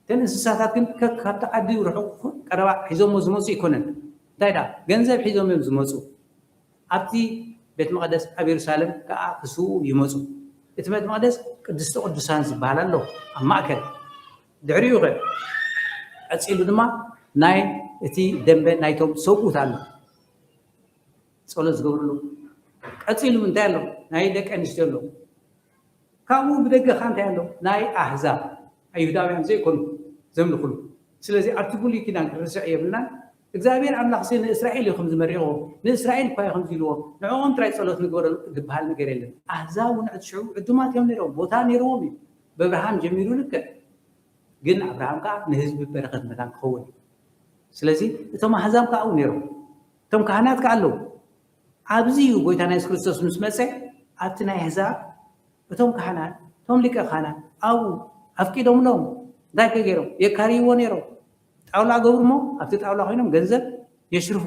እተን እንስሳታት ግን ካብቲ ዓዲ ርሑቕ ቀረባ ሒዞሞ ዝመፁ ይኮነን እንታይ ዳ ገንዘብ ሒዞም እዮም ዝመፁ ኣብቲ ቤት መቅደስ ኣብ የሩሳሌም ከዓ ክስውኡ ይመፁ እቲ ቤት መቅደስ ቅድስቲ ቅዱሳን ዝበሃል ኣሎ ኣብ ማእከል ድሕሪኡ ኸ ቀፂሉ ድማ ናይ እቲ ደንበ ናይቶም ሰብኡት ኣሎ ጸሎት ዝገብርሉ ቀፂሉ እንታይ ኣሎ ናይ ደቂ ኣንስትዮ ኣሎ ካብኡ ብደገ ካ እንታይ ኣሎ ናይ ኣሕዛብ ኣይሁዳውያን ዘይኮኑ ዘምልኹሉ ስለዚ ኣብቲ ብሉይ ኪዳን ክርስዕ የብልናን እግዚአብሔር ኣምላኽ ሲ ንእስራኤል እዩ ከም ዝመሪቑ ንእስራኤል እኳ ከም ዝኢልዎ ንዕኦም ጥራይ ጸሎት ንግበረሉ ዝበሃል ነገር የለን ኣሕዛብ እውን ዕድሽዑ ዕዱማት እዮም ነይሮም ቦታ ነይሮዎም እዩ በብርሃም ጀሚሩ ልክዕ ግን ኣብርሃም ከዓ ንህዝቢ በረኸት መታን ክኸውን ስለዚ እቶም ኣሕዛብ ከዓ ኣብኡ ነይሮም እቶም ካህናት ከዓ ኣለዉ ኣብዚ እዩ ጎይታና ኢየሱስ ክርስቶስ ምስ መፀ ኣብቲ ናይ ኣሕዛብ እቶም ካህናት እቶም ሊቀ ካህናት ኣብኡ ኣፍቂዶምሎም እንታይ ከገይሮም የካርይዎ ነይሮም ጣውላ ገብሩ ሞ ኣብቲ ጣውላ ኮይኖም ገንዘብ የሽርፉ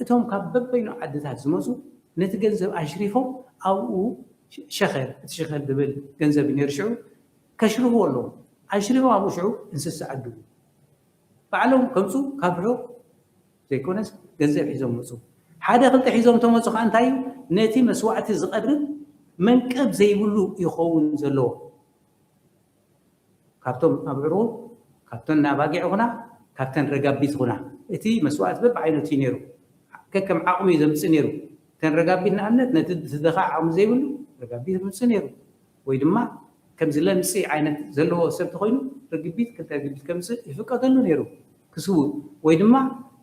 እቶም ካብ በበይኑ ዓድታት ዝመፁ ነቲ ገንዘብ ኣሽሪፎም ኣብኡ ሸኸር እቲ ሸኸር ዝብል ገንዘብ ነይሩ ሽዑ ከሽርፉ ኣለዉ ኣሽሪፎም ኣብኡ ሽዑ እንስሳ ዓድዉ ባዕሎም ከምፁ ካብ ርሑቕ ዘይኮነስ ገንዘብ ሒዞም መፁ ሓደ ክልተ ሒዞም ተመፁ ከዓ እንታይ እዩ ነቲ መስዋዕቲ ዝቐርብ መንቀብ ዘይብሉ ይኸውን ዘለዎ ካብቶም ኣብዕሮ ካብተን ናባጊዕ ኹና ካብተን ረጋቢት ኹና እቲ መስዋዕት በብዓይነቱ እዩ ነይሩ ከከም ዓቕሚ ዘምፅእ ነይሩ ተን ረጋቢት ንኣብነት ነቲ ትደኻ ዓቕሚ ዘይብሉ ረጋቢት ዘምፅእ ነይሩ ወይ ድማ ከምዚ ለምፂ ዓይነት ዘለዎ ሰብ ተኮይኑ ርግቢት ክልተ ርግቢት ከምፅእ ይፍቀደሉ ነይሩ ክስቡ ወይ ድማ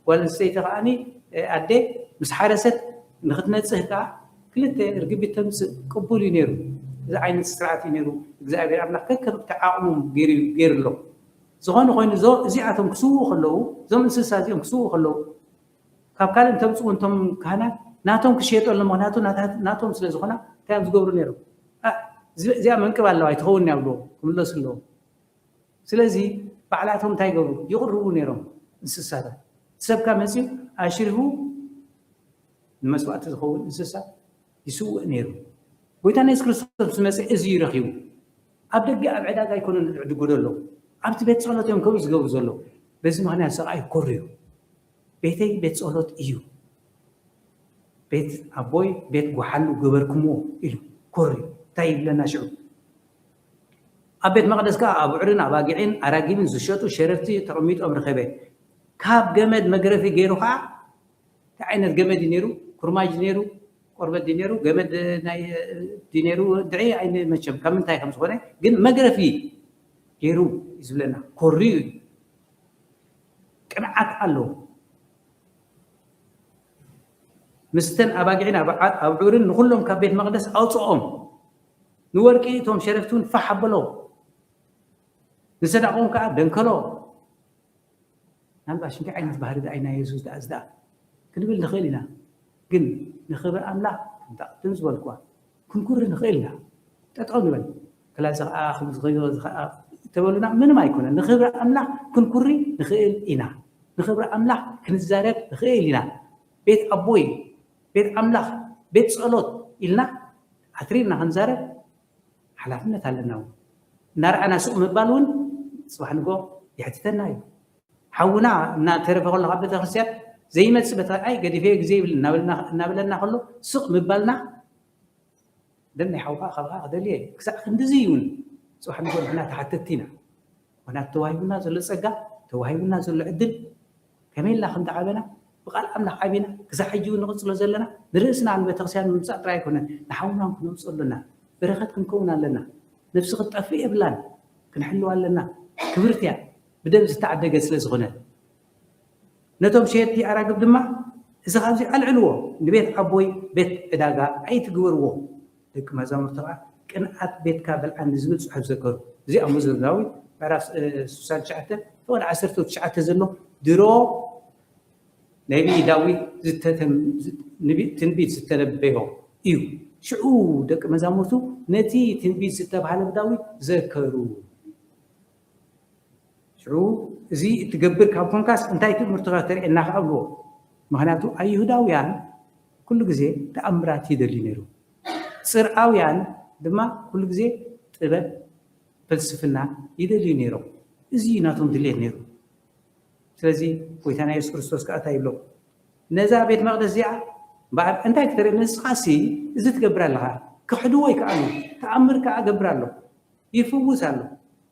ጓል ኣንስተይቲ ከዓኒ ኣዴ ምስ ሓረሰት ንክትነፅህ ከዓ ክልተ ርግቢት ተምፅእ ቅቡል እዩ ነይሩ እዚ ዓይነት ስርዓት እዩ ነይሩ እግዚኣብሔር ኣምላኽ ከከም እቲ ዓቕሙ ገይሩሎ ዝኾነ ኮይኑ እዚኣቶም ክስውኡ ከለዉ እዞም እንስሳ እዚኦም ክስውኡ ከለዉ ካብ ካልእ ተምፅኡ እንቶም ካህናት ናቶም ክሸየጠሎም ምክንያቱ ናቶም ስለ ዝኾና እንታይ ዝገብሩ ነይሮም እዚኣ መንቅብ ኣለዋ ኣይትኸውን ያብልዎ ክምለሱ ኣለዎ ስለዚ ባዕላቶም እንታይ ይገብሩ ይቕርቡ ነይሮም እንስሳታት ሰብካ መፅኡ ኣሽሪሁ ንመስዋዕቲ ዝኸውን እንስሳ ይስውእ ነይሩ ጎይታ ኢየሱስ ክርስቶስ ዝመፅእ እዚ ይረኺቡ ኣብ ደገ ኣብ ዕዳጋ ኣይኮነን ዝዕድጉ ዘሎ ኣብቲ ቤት ፀሎት እዮም ከምኡ ዝገብሩ ዘሎ በዚ ምክንያት ሰብኣይ ኮርዩ ቤተይ ቤት ፀሎት እዩ ቤት ኣቦይ ቤት ጓሓሉ ገበርክምዎ ኢሉ ኮርዩ እንታይ ይብለና ሽዑ ኣብ ቤት መቅደስ ከዓ ኣብዑርን ኣባጊዕን ኣራጊብን ዝሸጡ ሸረፍቲ ተቐሚጦም ረኸበ ካብ ገመድ መግረፊ ገይሩ ከዓ እንታይ ዓይነት ገመድ እዩ ነይሩ ኩርማጅ ነይሩ ቆርበት ዲ ነይሩ ገመድ ናይ ዲ ነይሩ ድዒ ዓይነ መቸም ካብ ምንታይ ከም ዝኾነ ግን መግረፊ ገይሩ ይዝብለና ኮርዩ እዩ ቅንዓት ኣለዎ مستن أباقعين أبعورين نقولهم كبيت مقدس أوصهم نوركي توم شرفتون فحبلو نسدعهم كعب دنكلو نبغى عشان كعين بهرد عينا يسوع تأزدا كنقول نخيلنا قل نخبر أم لا تنزل الكوا كن كور نخيلنا تتعوني بل كلا زغ آخر صغير تقولنا من ما يكون نخبر أم لا كن كوري نخيل إنا نخبر أم لا كنزارك نخيلنا بيت أبوي بيت أملاخ بيت صلوت إلنا عثرينا هنزارة حلفنا تالنا نار أنا سوق مبالون صباح نقول يحتتنا حونا نتعرف أقول لك عبد الخسيات زي ما تثبت أي قد فيك زي نابلنا خلو سوق مبالنا دلنا حوقا خلقا دليه كسا خندزيون صباح نقول إحنا تحتتنا ونا توهيبنا زل سجا توهيبنا زل عدل كمين لا خند عبنا بقال أملاح عبينا كذا حجون نقص لنا درسنا عن بتغسيان ممسح رايكونا نحاولنا نوصل لنا برختكم كونا لنا نفس الطفية بلان كنحلوا لنا كبرتيا بدل استعد جلس لزغنا نتوم شيتي أراقب دمع إذا خالص العلوة نبيت أبوي بيت إداقة أي تجوروه لك ما زال مرتبع كنعت بيت كابل عن زمن صحب ذكر زي أمزل داوي بعرف سوسان شعته فوق عسرته شعته زلوا درو نبي داوود نبي تنبيت ستنبهه إيو شعو دك مزامرتو نتي تنبيت ستبه على داوود ذكروا شعو زي تقبر كابون كاس انتاي تمرتغا تري إنها أبوه مهناتو أي يهوداويان كل جزء تأمرات يدلي نيرو صر أويان دما كل جزء تبى فلسفنا يدلي نيرو زي ناتهم دلي نيرو ስለዚህ ጎይታና ኢየሱስ ክርስቶስ ከኣታ ይብሎ ነዛ ቤት መቅደስ እዚኣ በዓል እንታይ ክትርኢ ንስኻሲ እዚ ትገብር ኣለኻ ክሕድዎ ይከኣሉ ተኣምር ከዓ ገብር ኣሎ ይፍውስ ኣሎ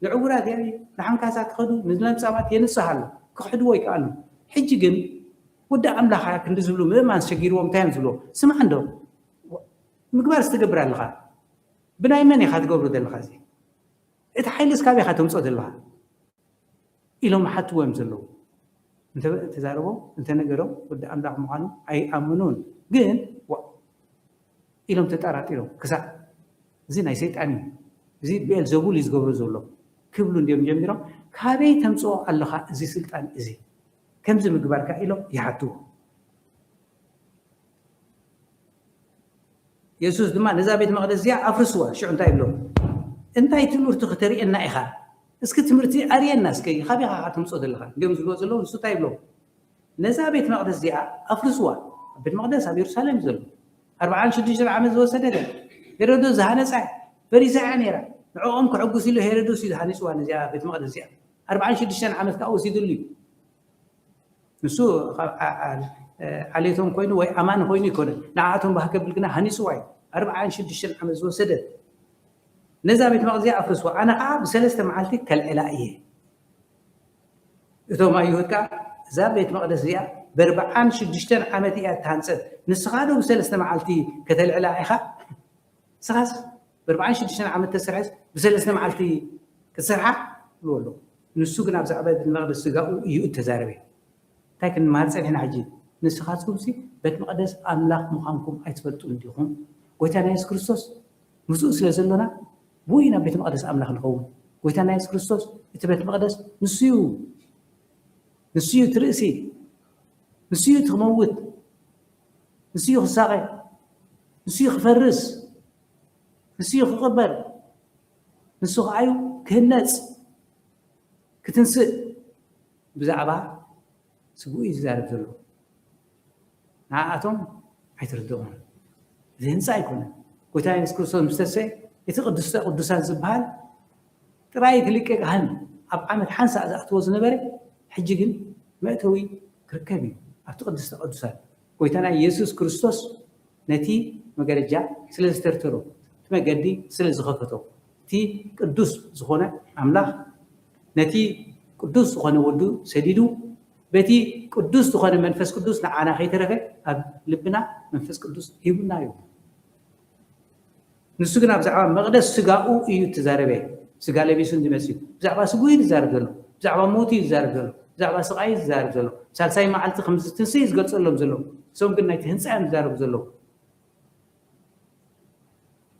ንዕውራት ያ ንሓንካሳት ክኸዱ ንለምፃማት የንስሕ ኣሎ ክሕድዎ ይከኣሉ ሕጂ ግን ወዲ ኣምላኽ ክንዲ ዝብሉ ምእማን ሸጊርዎም እንታይ እዮም ዝብሎ ስማዕ እንዶ ምግባር ዝተገብር ኣለኻ ብናይ መን ኢኻ ትገብሮ ዘለኻ እዚ እቲ ሓይልስ ካበይ ኢኻ ተምፅኦ ዘለኻ ኢሎም ሓትዎም ዘለዉ انت تزاربو انت نغرو ود املاح مخانو اي امنون ግን ኢሎም ተጣራጢሮም ክሳ እዚ ናይ ሰይጣን እዚ ቤልዘቡል ይዝገብሩ ዘሎ ክብሉ እንዲም ጀሚሮም ካበይ ተምፅኦ ኣለኻ እዚ ስልጣን እዚ ከምዚ ምግባርካ ኢሎም ይሓትዎ ኢየሱስ ድማ ነዛ ቤት መቅደስ እዚኣ ኣፍርስዋ ሽዑ እንታይ ይብሎም እንታይ ትምህርቲ ክትርእየና ኢኻ እስኪ ትምህርቲ ኣርየና እስኪ ካበይ ኢኻ ተምፅኦ ዘለኻ እንዲም ዝብልዎ ዘለዉ ንሱ እንታይ ይብሎም ነዛ ቤት መቅደስ እዚኣ ኣፍርስዋ ቤት መቅደስ ኣብ ኢየሩሳሌም ዘሎ 46 ዓመት ዝወሰደት ሄሮዶስ ዝሃነፃ ፈሪሳያ ነይራ ንዕኦም ክሕጉስ ኢሉ ሄሮዶስ እዩ ዝሃኒፅዋ ነዚኣ ቤት መቅደስ እዚኣ 46 ዓመት ከዓ ወሲዱሉ እዩ ንሱ ዓሌቶም ኮይኑ ወይ ኣማን ኮይኑ ይኮነ ንዓኣቶም ባህ ከብል ግና ሃኒፅዋ እዩ 46 ዓመት ዝወሰደት ነዛ ቤተ መቕደስ ኣፍርስዋ ኣነ ከዓ ብሰለስተ መዓልቲ ከልዕላ እየ እቶም ኣይሁድ ከዓ እዛ ቤተ መቕደስ እዚኣ ብ46 ዓመት እያ እትሃንፀት ንስኻ ዶ ብሰለስተ መዓልቲ ከተልዕላ ኢኻ ንስኻስ ብ46 ዓመት ተሰርሐስ ብሰለስተ መዓልቲ ክትሰርሓ ብልዎ ንሱ ግን ኣብ ዛዕባ ቤተ መቕደስ ስጋኡ እዩ እተዛረበ እንታይ ክንመሃር ፀኒሕና ሕጂ ንስኻትኩም ቤተ መቕደስ ኣምላኽ ምዃንኩም ኣይትፈልጡን ዲኹም ጎይታና የሱስ ክርስቶስ ምስኡ ስለ ዘሎና ብኡ ናብ ቤተ መቕደስ ኣምላኽ ንኸውን ጎይታና የሱስ ክርስቶስ እቲ ቤተ መቕደስ ንሱ እዩ ትርእሲ ንሱ እዩ ትኽመውት ንሱ እዩ ክሳቐ ንሱ እዩ ክፈርስ ንሱ እዩ ክቕበር ንሱ ከዓዩ ክህነፅ ክትንስእ ብዛዕባ ስጉኡ እዩ ዝዛረብ ዘሎ ንዓኣቶም ኣይትርድቑን እዚ ህንፃ ኣይኮነን ጎይታ የሱስ ክርስቶስ ምስ ተስፈየ እቲ ቅዱስተ ቅዱሳን ዝበሃል ጥራይ ክልቀ ካህን ኣብ ዓመት ሓንሳእ ዝኣትዎ ዝነበረ ሕጂ ግን መእተዊ ክርከብ እዩ ኣብቲ ቅዱስተ ቅዱሳን ጎይታና ኢየሱስ ክርስቶስ ነቲ መገረጃ ስለ ዝተርተሮ እቲ መገዲ ስለ ዝኸፈቶ እቲ ቅዱስ ዝኾነ ኣምላኽ ነቲ ቅዱስ ዝኾነ ወዱ ሰዲዱ በቲ ቅዱስ ዝኾነ መንፈስ ቅዱስ ንዓና ከይተረፈ ኣብ ልብና መንፈስ ቅዱስ ሂቡና እዩ ንሱ ግን ኣብ ዛዕባ መቕደስ ስጋኡ እዩ ትዛረበ ስጋ ለቢሱ እንዲመፅዩ ብዛዕባ ስጉኡ እዩ ዝዛረብ ዘሎ ብዛዕባ ሞቱ እዩ ዝዛረብ ዘሎ ብዛዕባ ስቃይ እዩ ዝዛረብ ዘሎ ሳልሳይ መዓልቲ ከም ዝትንስእ እዩ ዝገልፀሎም ዘሎ እሶም ግን ናይቲ ህንፃ እዮም ዝዛረቡ ዘለዉ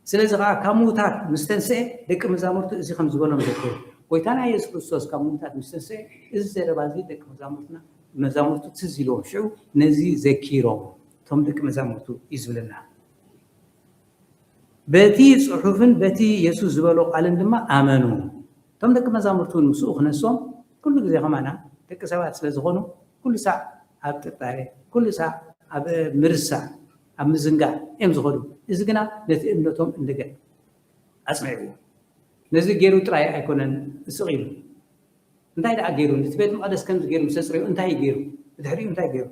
ስለዚ ከዓ ካብ ምዉታት ምስ ተንስአ ደቂ መዛሙርቱ እዚ ከም ዝበሎም ዘክሩ ጎይታና ኢየሱስ ክርስቶስ ካብ ምዉታት ምስ ተንስአ እዚ ዘረባ እዚ ደቂ መዛሙርቱ ትዝ ኢልዎም ሽዑ ነዚ ዘኪሮም እቶም ደቂ መዛሙርቱ እዩ ዝብለና በቲ ፅሑፍን በቲ ኢየሱስ ዝበሎ ቃልን ድማ ኣመኑ እቶም ደቂ መዛሙርቱ ምስኡ ክነሶም ኩሉ ግዜ ከማና ደቂ ሰባት ስለ ዝኾኑ ኩሉ ሳዕ ኣብ ጥርጣሬ ኩሉ ሳዕ ኣብ ምርሳዕ ኣብ ምዝንጋዕ እዮም ዝኸዱ እዚ ግና ነቲ እምነቶም እንደገና ኣፅኒዕዎ ነዚ ገይሩ ጥራይ ኣይኮነን እስቕ ኢሉ እንታይ ደኣ ገይሩ ነቲ ቤተ መቕደስ ከምዚ ገይሩ ምስ ተፅሪኡ እንታይ ገይሩ ብድሕሪኡ እንታይ ገይሩ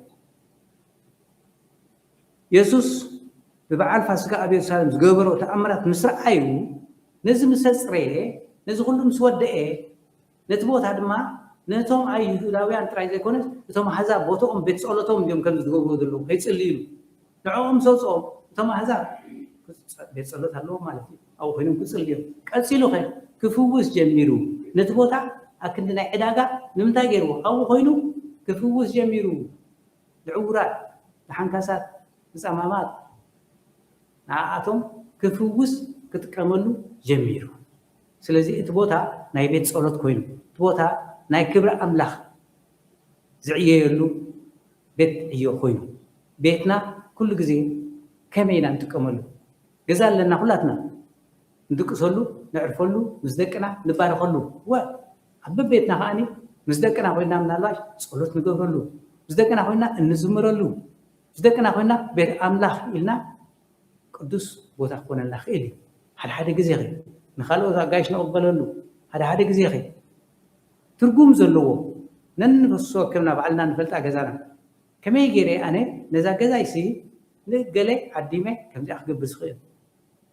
ኢየሱስ ببعال فاسقة أبي سالم زجبرو تأمرت مصر أيو نزل مسرعة نزل كلهم سودة نتبوت هذا ما نتوم أيو داوي عن ترايز يكونس نتوم هذا بوتهم بيتسألتهم يوم كانوا زجبرو دلوا هيتسأليلو نعوم صوصهم نتوم هذا بيتسألت هلو مالتي أو هنوم كسأليو كسيلو خير كفوس جميرو نتبوتا أكننا عداقة نمتاجرو أو هنوم كفوس جميرو العورات الحنكسات الزمامات نعاتهم كفوس كتكملوا جميرو سلازي اتبوتا ناي بيت صلوت كوينو اتبوتا ناي كبر أملاخ زعيالو بيت عيو كوينو بيتنا كل جزء كمينا نتكملوا جزال لنا كلاتنا ندقصلو نعرفلو مزدقنا نبارخلو وحبب بيتنا خاني مزدقنا خوينا من الله صلوت نقبرلو مزدقنا خوينا نزمرلو مزدقنا خوينا بيت أملاخ إلنا قدوس بوتا كون الله خيلي هذا جزيري نخلو ذا جايش نقبله هذا جزيري ترجم زلوا ننفسه كمنا بعلنا نفلت أجزانا كم يجري أنا نزا جزايسي نقلي عديمة كم جاء أخذ بسخير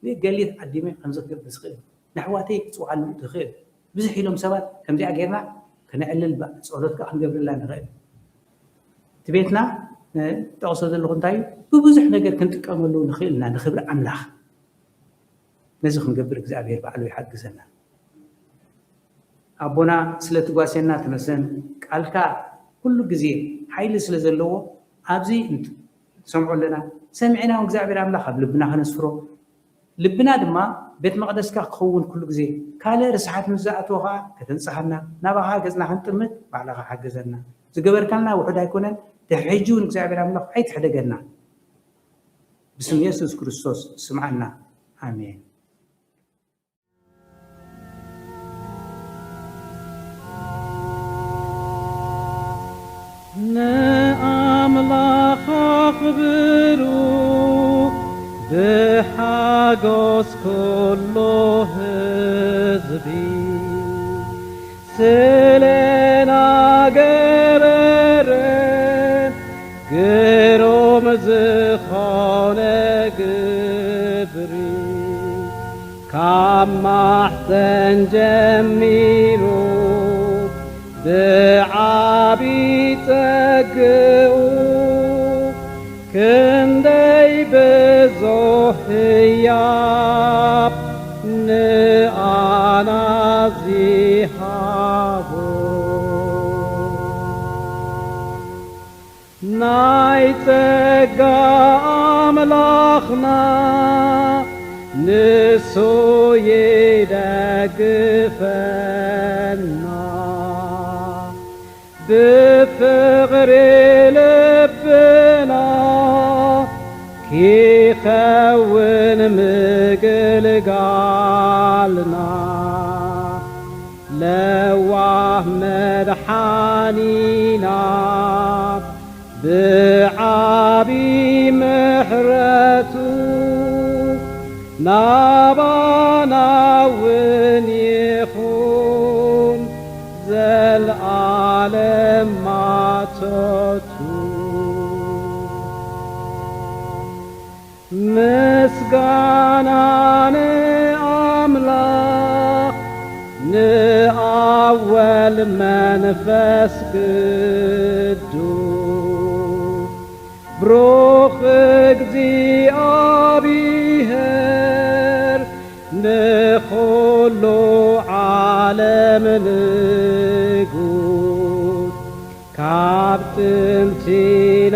نقلي عديمة خمسة أخذ بسخير نحواتي سؤال متخير بزح لهم سبات كم جاء جرنا كنا علل بقى سؤالك عن قبل الله نغير تبيتنا تقصد اللغة تاعي ببزح نقدر كنت كملوا نخيلنا نخبر أملاخ نزخ نقبلك زعبير بعلو يحجزنا أبونا سلة قاسينا تمسن قالكا كل جزير حيل سلة زلوا أبزي أنت سمعوا لنا سمعنا وزعبير أملاخ بلبنا خنصفرو لبنا دما بيت مقدس كخون كل جزير كاله رسحات مزعتوها كتنصحنا نبغى جزنا خنتمت بعلها حجزنا زجبر كلنا وحده يكونن تحجون زعبير أملاخ حيت حدا جنا بسم يسوع كريستوس سمعنا آمين نأملاخ خبرو بحاجوس كله زبي سلنا جرر مزخانه قبر ካብ ማሕፀን ጀሚሩ ብዓቢ ፀግኡ ክንደይ ብዙሕ ህያብ ንኣና ዚሃቦ ናይ ፀጋ ኣምላኽና ንሱ ይደግፈና ብፍቕሪ ልብና ኪኸውን ምግልጋልና ለዋህ መድሓኒና ብዓቢ ምሕረቱ ናባና ውን ይኹን ዘለዓለም ማቶቱ ምስጋና ንኣምላኽ ንኣብ ወልድ መንፈስ ቅዱስ ብሩኽ እግዚአብሔር ንኹሉ ዓለም ንጉስ ካብ ጥንቲ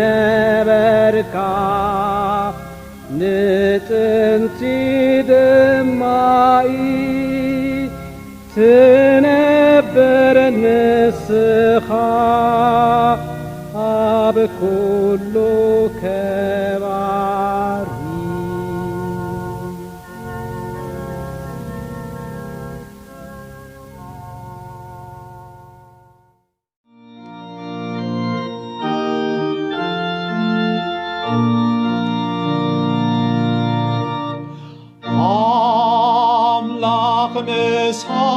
ነበርካ ንጥንቲ ድማ ትነብር ንስኻ ኣብ ኩሉ ከባሪ አምላኽ ንስኻትኩም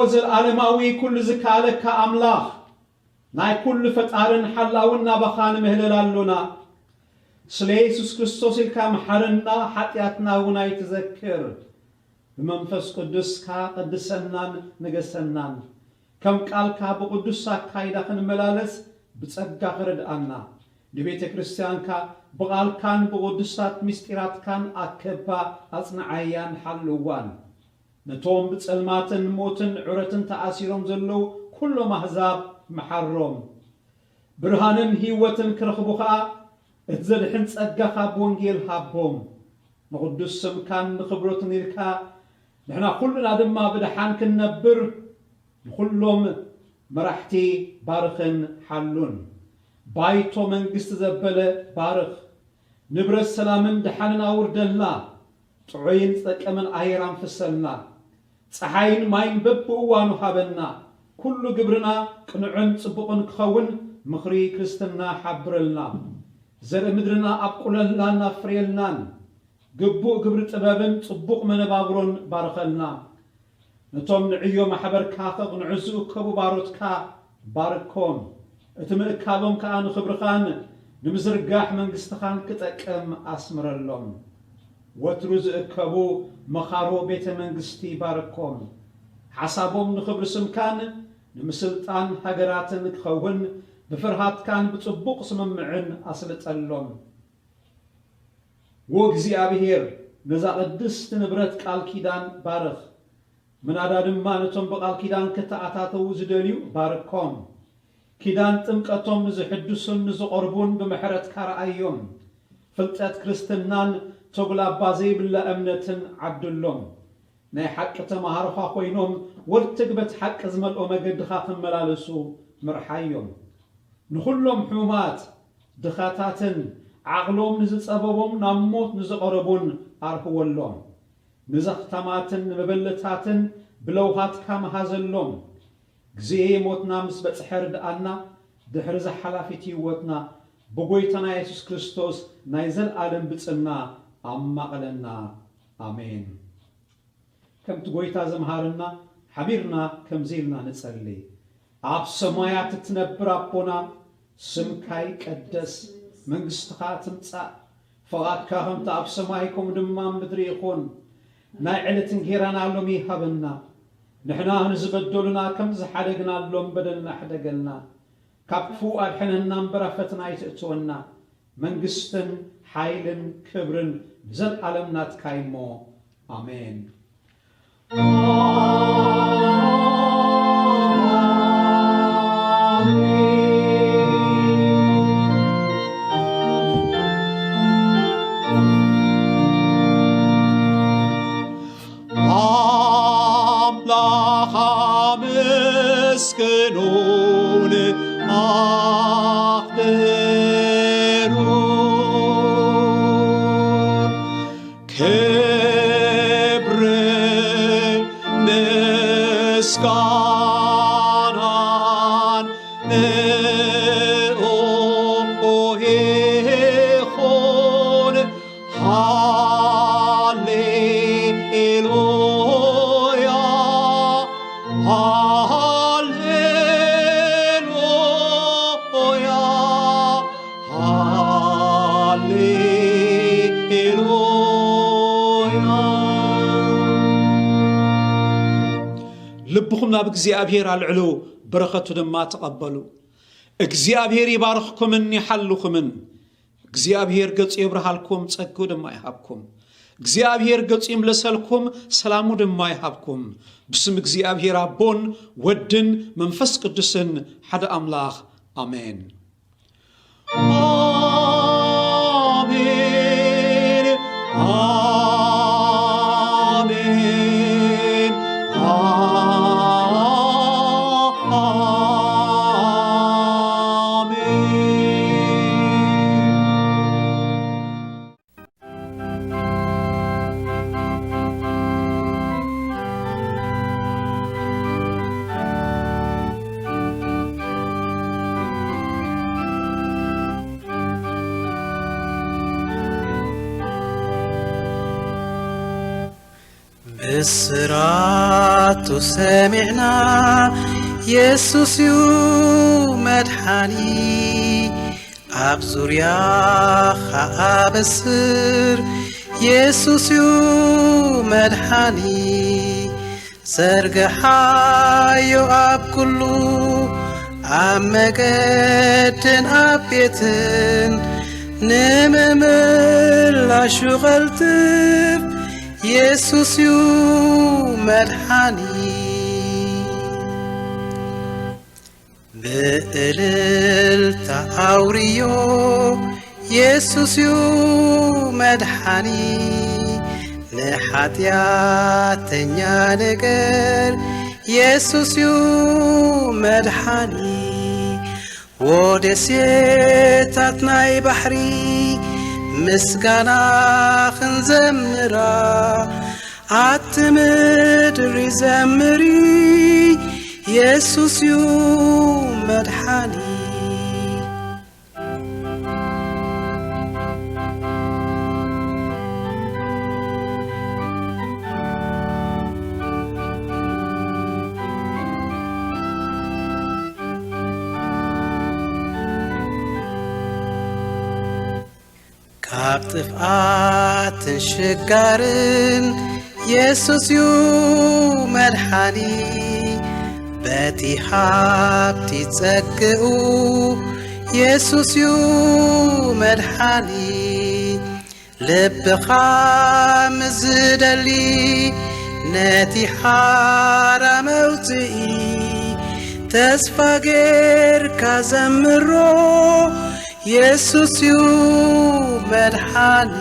ወዘለዓለማዊ ኩሉ ዝካለካ ኣምላኽ ናይ ኩሉ ፈጣርን ሓላውን ናባኻን ምህለል ኣሎና ስለ ኢየሱስ ክርስቶስ ኢልካ መሓረና ሓጢኣትና እውን ኣይትዘክር ብመንፈስ ቅዱስካ ቅድሰናን ንገሰናን ከም ቃልካ ብቅዱስ ኣካይዳ ክንመላለስ ብጸጋ ክረድኣና ንቤተ ክርስቲያንካ ብቓልካን ብቅዱሳት ምስጢራትካን ኣከባ ኣጽንዓያን ሓልዋን ነቶም ብጸልማትን ሞትን ዑረትን ተኣሲሮም ዘለው ኩሎም ኣሕዛብ መሓሮም ብርሃንን ህይወትን ክረኽቡ ከዓ እቲ ዘድሕን ጸጋኻ ብወንጌል ሃቦም ንቅዱስ ስምካን ንኽብሮትን ኢልካ ንሕና ኩሉና ድማ ብድሓን ክንነብር ንኩሎም መራሕቲ ባርኽን ሓሉን ባይቶ መንግስቲ ዘበለ ባርኽ ንብረት ሰላምን ድሓንን ኣውርደልና ጥዑይን ዝጠቀምን ኣየር አንፍሰልና ፀሓይን ማይን በብእዋኑ ሃበና ኩሉ ግብርና ቅንዕን ጽቡቕን ክኸውን ምኽሪ ክርስትና ሓብረልና ዘርኢ ምድርና ኣብቁለላና ፍሬልናን ግቡእ ግብሪ ጥበብን ጽቡቕ መነባብሮን ባርኸልና ነቶም ንዕዮ ማሕበርካ ኸቕንዑ ዝእከቡ ባሮትካ ባርኮም እቲ ምእካቦም ከዓ ንኽብርኻን ንምዝርጋሕ መንግስትኻን ክጠቅም ኣስምረሎም ወትሩ ዝእከቡ መኻሮ ቤተ መንግስቲ ባርኮም ሓሳቦም ንኽብሪ ስምካን ንምስልጣን ሃገራትን ክኸውን ብፍርሃትካን ብጽቡቕ ስምምዕን ኣስልጠሎም ወእግዚአብሔር ነዛ ቅድስቲ ንብረት ቃል ኪዳን ባርኽ ምናዳ ድማ ነቶም ብቃል ኪዳን ከተኣታተው ዝደልዩ ባርኮም ኪዳን ጥምቀቶም ንዝሕድሱን ንዝቆርቡን ብምሕረትካ ረኣዮም ፍልጠት ክርስትናን ተጉላባ ዘይብላ እምነትን ዓብድሎም ናይ ሓቂ ተማሃሮኻ ኮይኖም ወርትግበት ሓቂ ዝመልኦ መገድኻ ክመላለሱ ምርሓዮም ንኹሎም ሕሙማት ድኻታትን ዓቕሎም ንዝጸበቦም ናብ ሞት ንዝቐረቡን ኣርህወሎም ንዘኽተማትን መበለታትን ብለውሃትካ መሃዘሎም ግዜ ሞትና ምስ በጽሐር ደአና ድሕሪ ዝሓላፊት ህይወትና ብጎይታና ኢየሱስ ክርስቶስ ናይ ዘለዓለም ብጽና ኣማቕለና ኣሜን። ከምቲ ጎይታ ዘምሃርና ሓቢርና ከምዚኢልና ንጸሊ። ኣብ ሰማያት እትነብር ኣቦና ስምካ ይቀደስ፣ መንግሥትኻ ትምጻእ፣ ፈቓድካ ከምቲ ኣብ ሰማይ ከምኡ ድማ ምድሪ ይኹን። ናይ ዕለት እንጀራና ሎሚ ሃበና፣ ንሕና ንዝበደሉና ከም ዝሓደግናሎም በደልና ኣሕደገልና፣ ካብ ክፉእ ኣድሕነና እምበር ኣብ ፈተና ኣይትእትወና። መንግሥትን ሓይልን ክብርን ብዘለዓለም ናትካ እሞ ኣሜን። مسكنون أخبرون كبر مسكنان نؤهخون ልብኹም ናብ እግዚአብሔር አልዕሉ፣ በረኸቱ ድማ ተቐበሉ። እግዚአብሔር ይባርኽኩምን ይሓልኹምን። እግዚአብሔር ገጹ ይብርሃልኩም፣ ጸጋኡ ድማ ይሃብኩም። እግዚአብሔር ገጹ ይምለሰልኩም፣ ሰላሙ ድማ ይሃብኩም። ብስም እግዚአብሔር አቦን ወድን መንፈስ ቅዱስን ሓደ አምላኽ አሜን። አሜን አሜን ብስራቱ ሰሚዕና ኢየሱስ እዩ መድሓኒ፣ ኣብ ዙርያኻ ኣበስር ኢየሱስ እዩ መድሓኒ። ዘርግሓዮ ኣብ ኩሉ ኣብ መገድን ኣብ ቤትን ንምምላሹ ቐልጥፍ ኢየሱስ እዩ መድሓኒ። ብእልልታ ኣውርዮ ኢየሱስ እዩ መድሓኒ። ንኃጢአተኛ ነገር ኢየሱስ እዩ መድሓኒ። ወደሴታት ናይ ባሕሪ ምስጋና ክንዘምራ ኣቲ ምድሪ ዘምሪ ኢየሱስ እዩ መድሓኒ። ካብ ጥፍኣትን ሽጋርን ኢየሱስ እዩ መድሓኒ። በቲ ሃብቲ ጸግኡ ኢየሱስ እዩ መድሓኒ። ልብኻ ምዝደሊ ነቲ ሓራ መውፅኢ ተስፋ ጌርካ ዘምሮ ኢየሱስ እዩ መድሓኒ።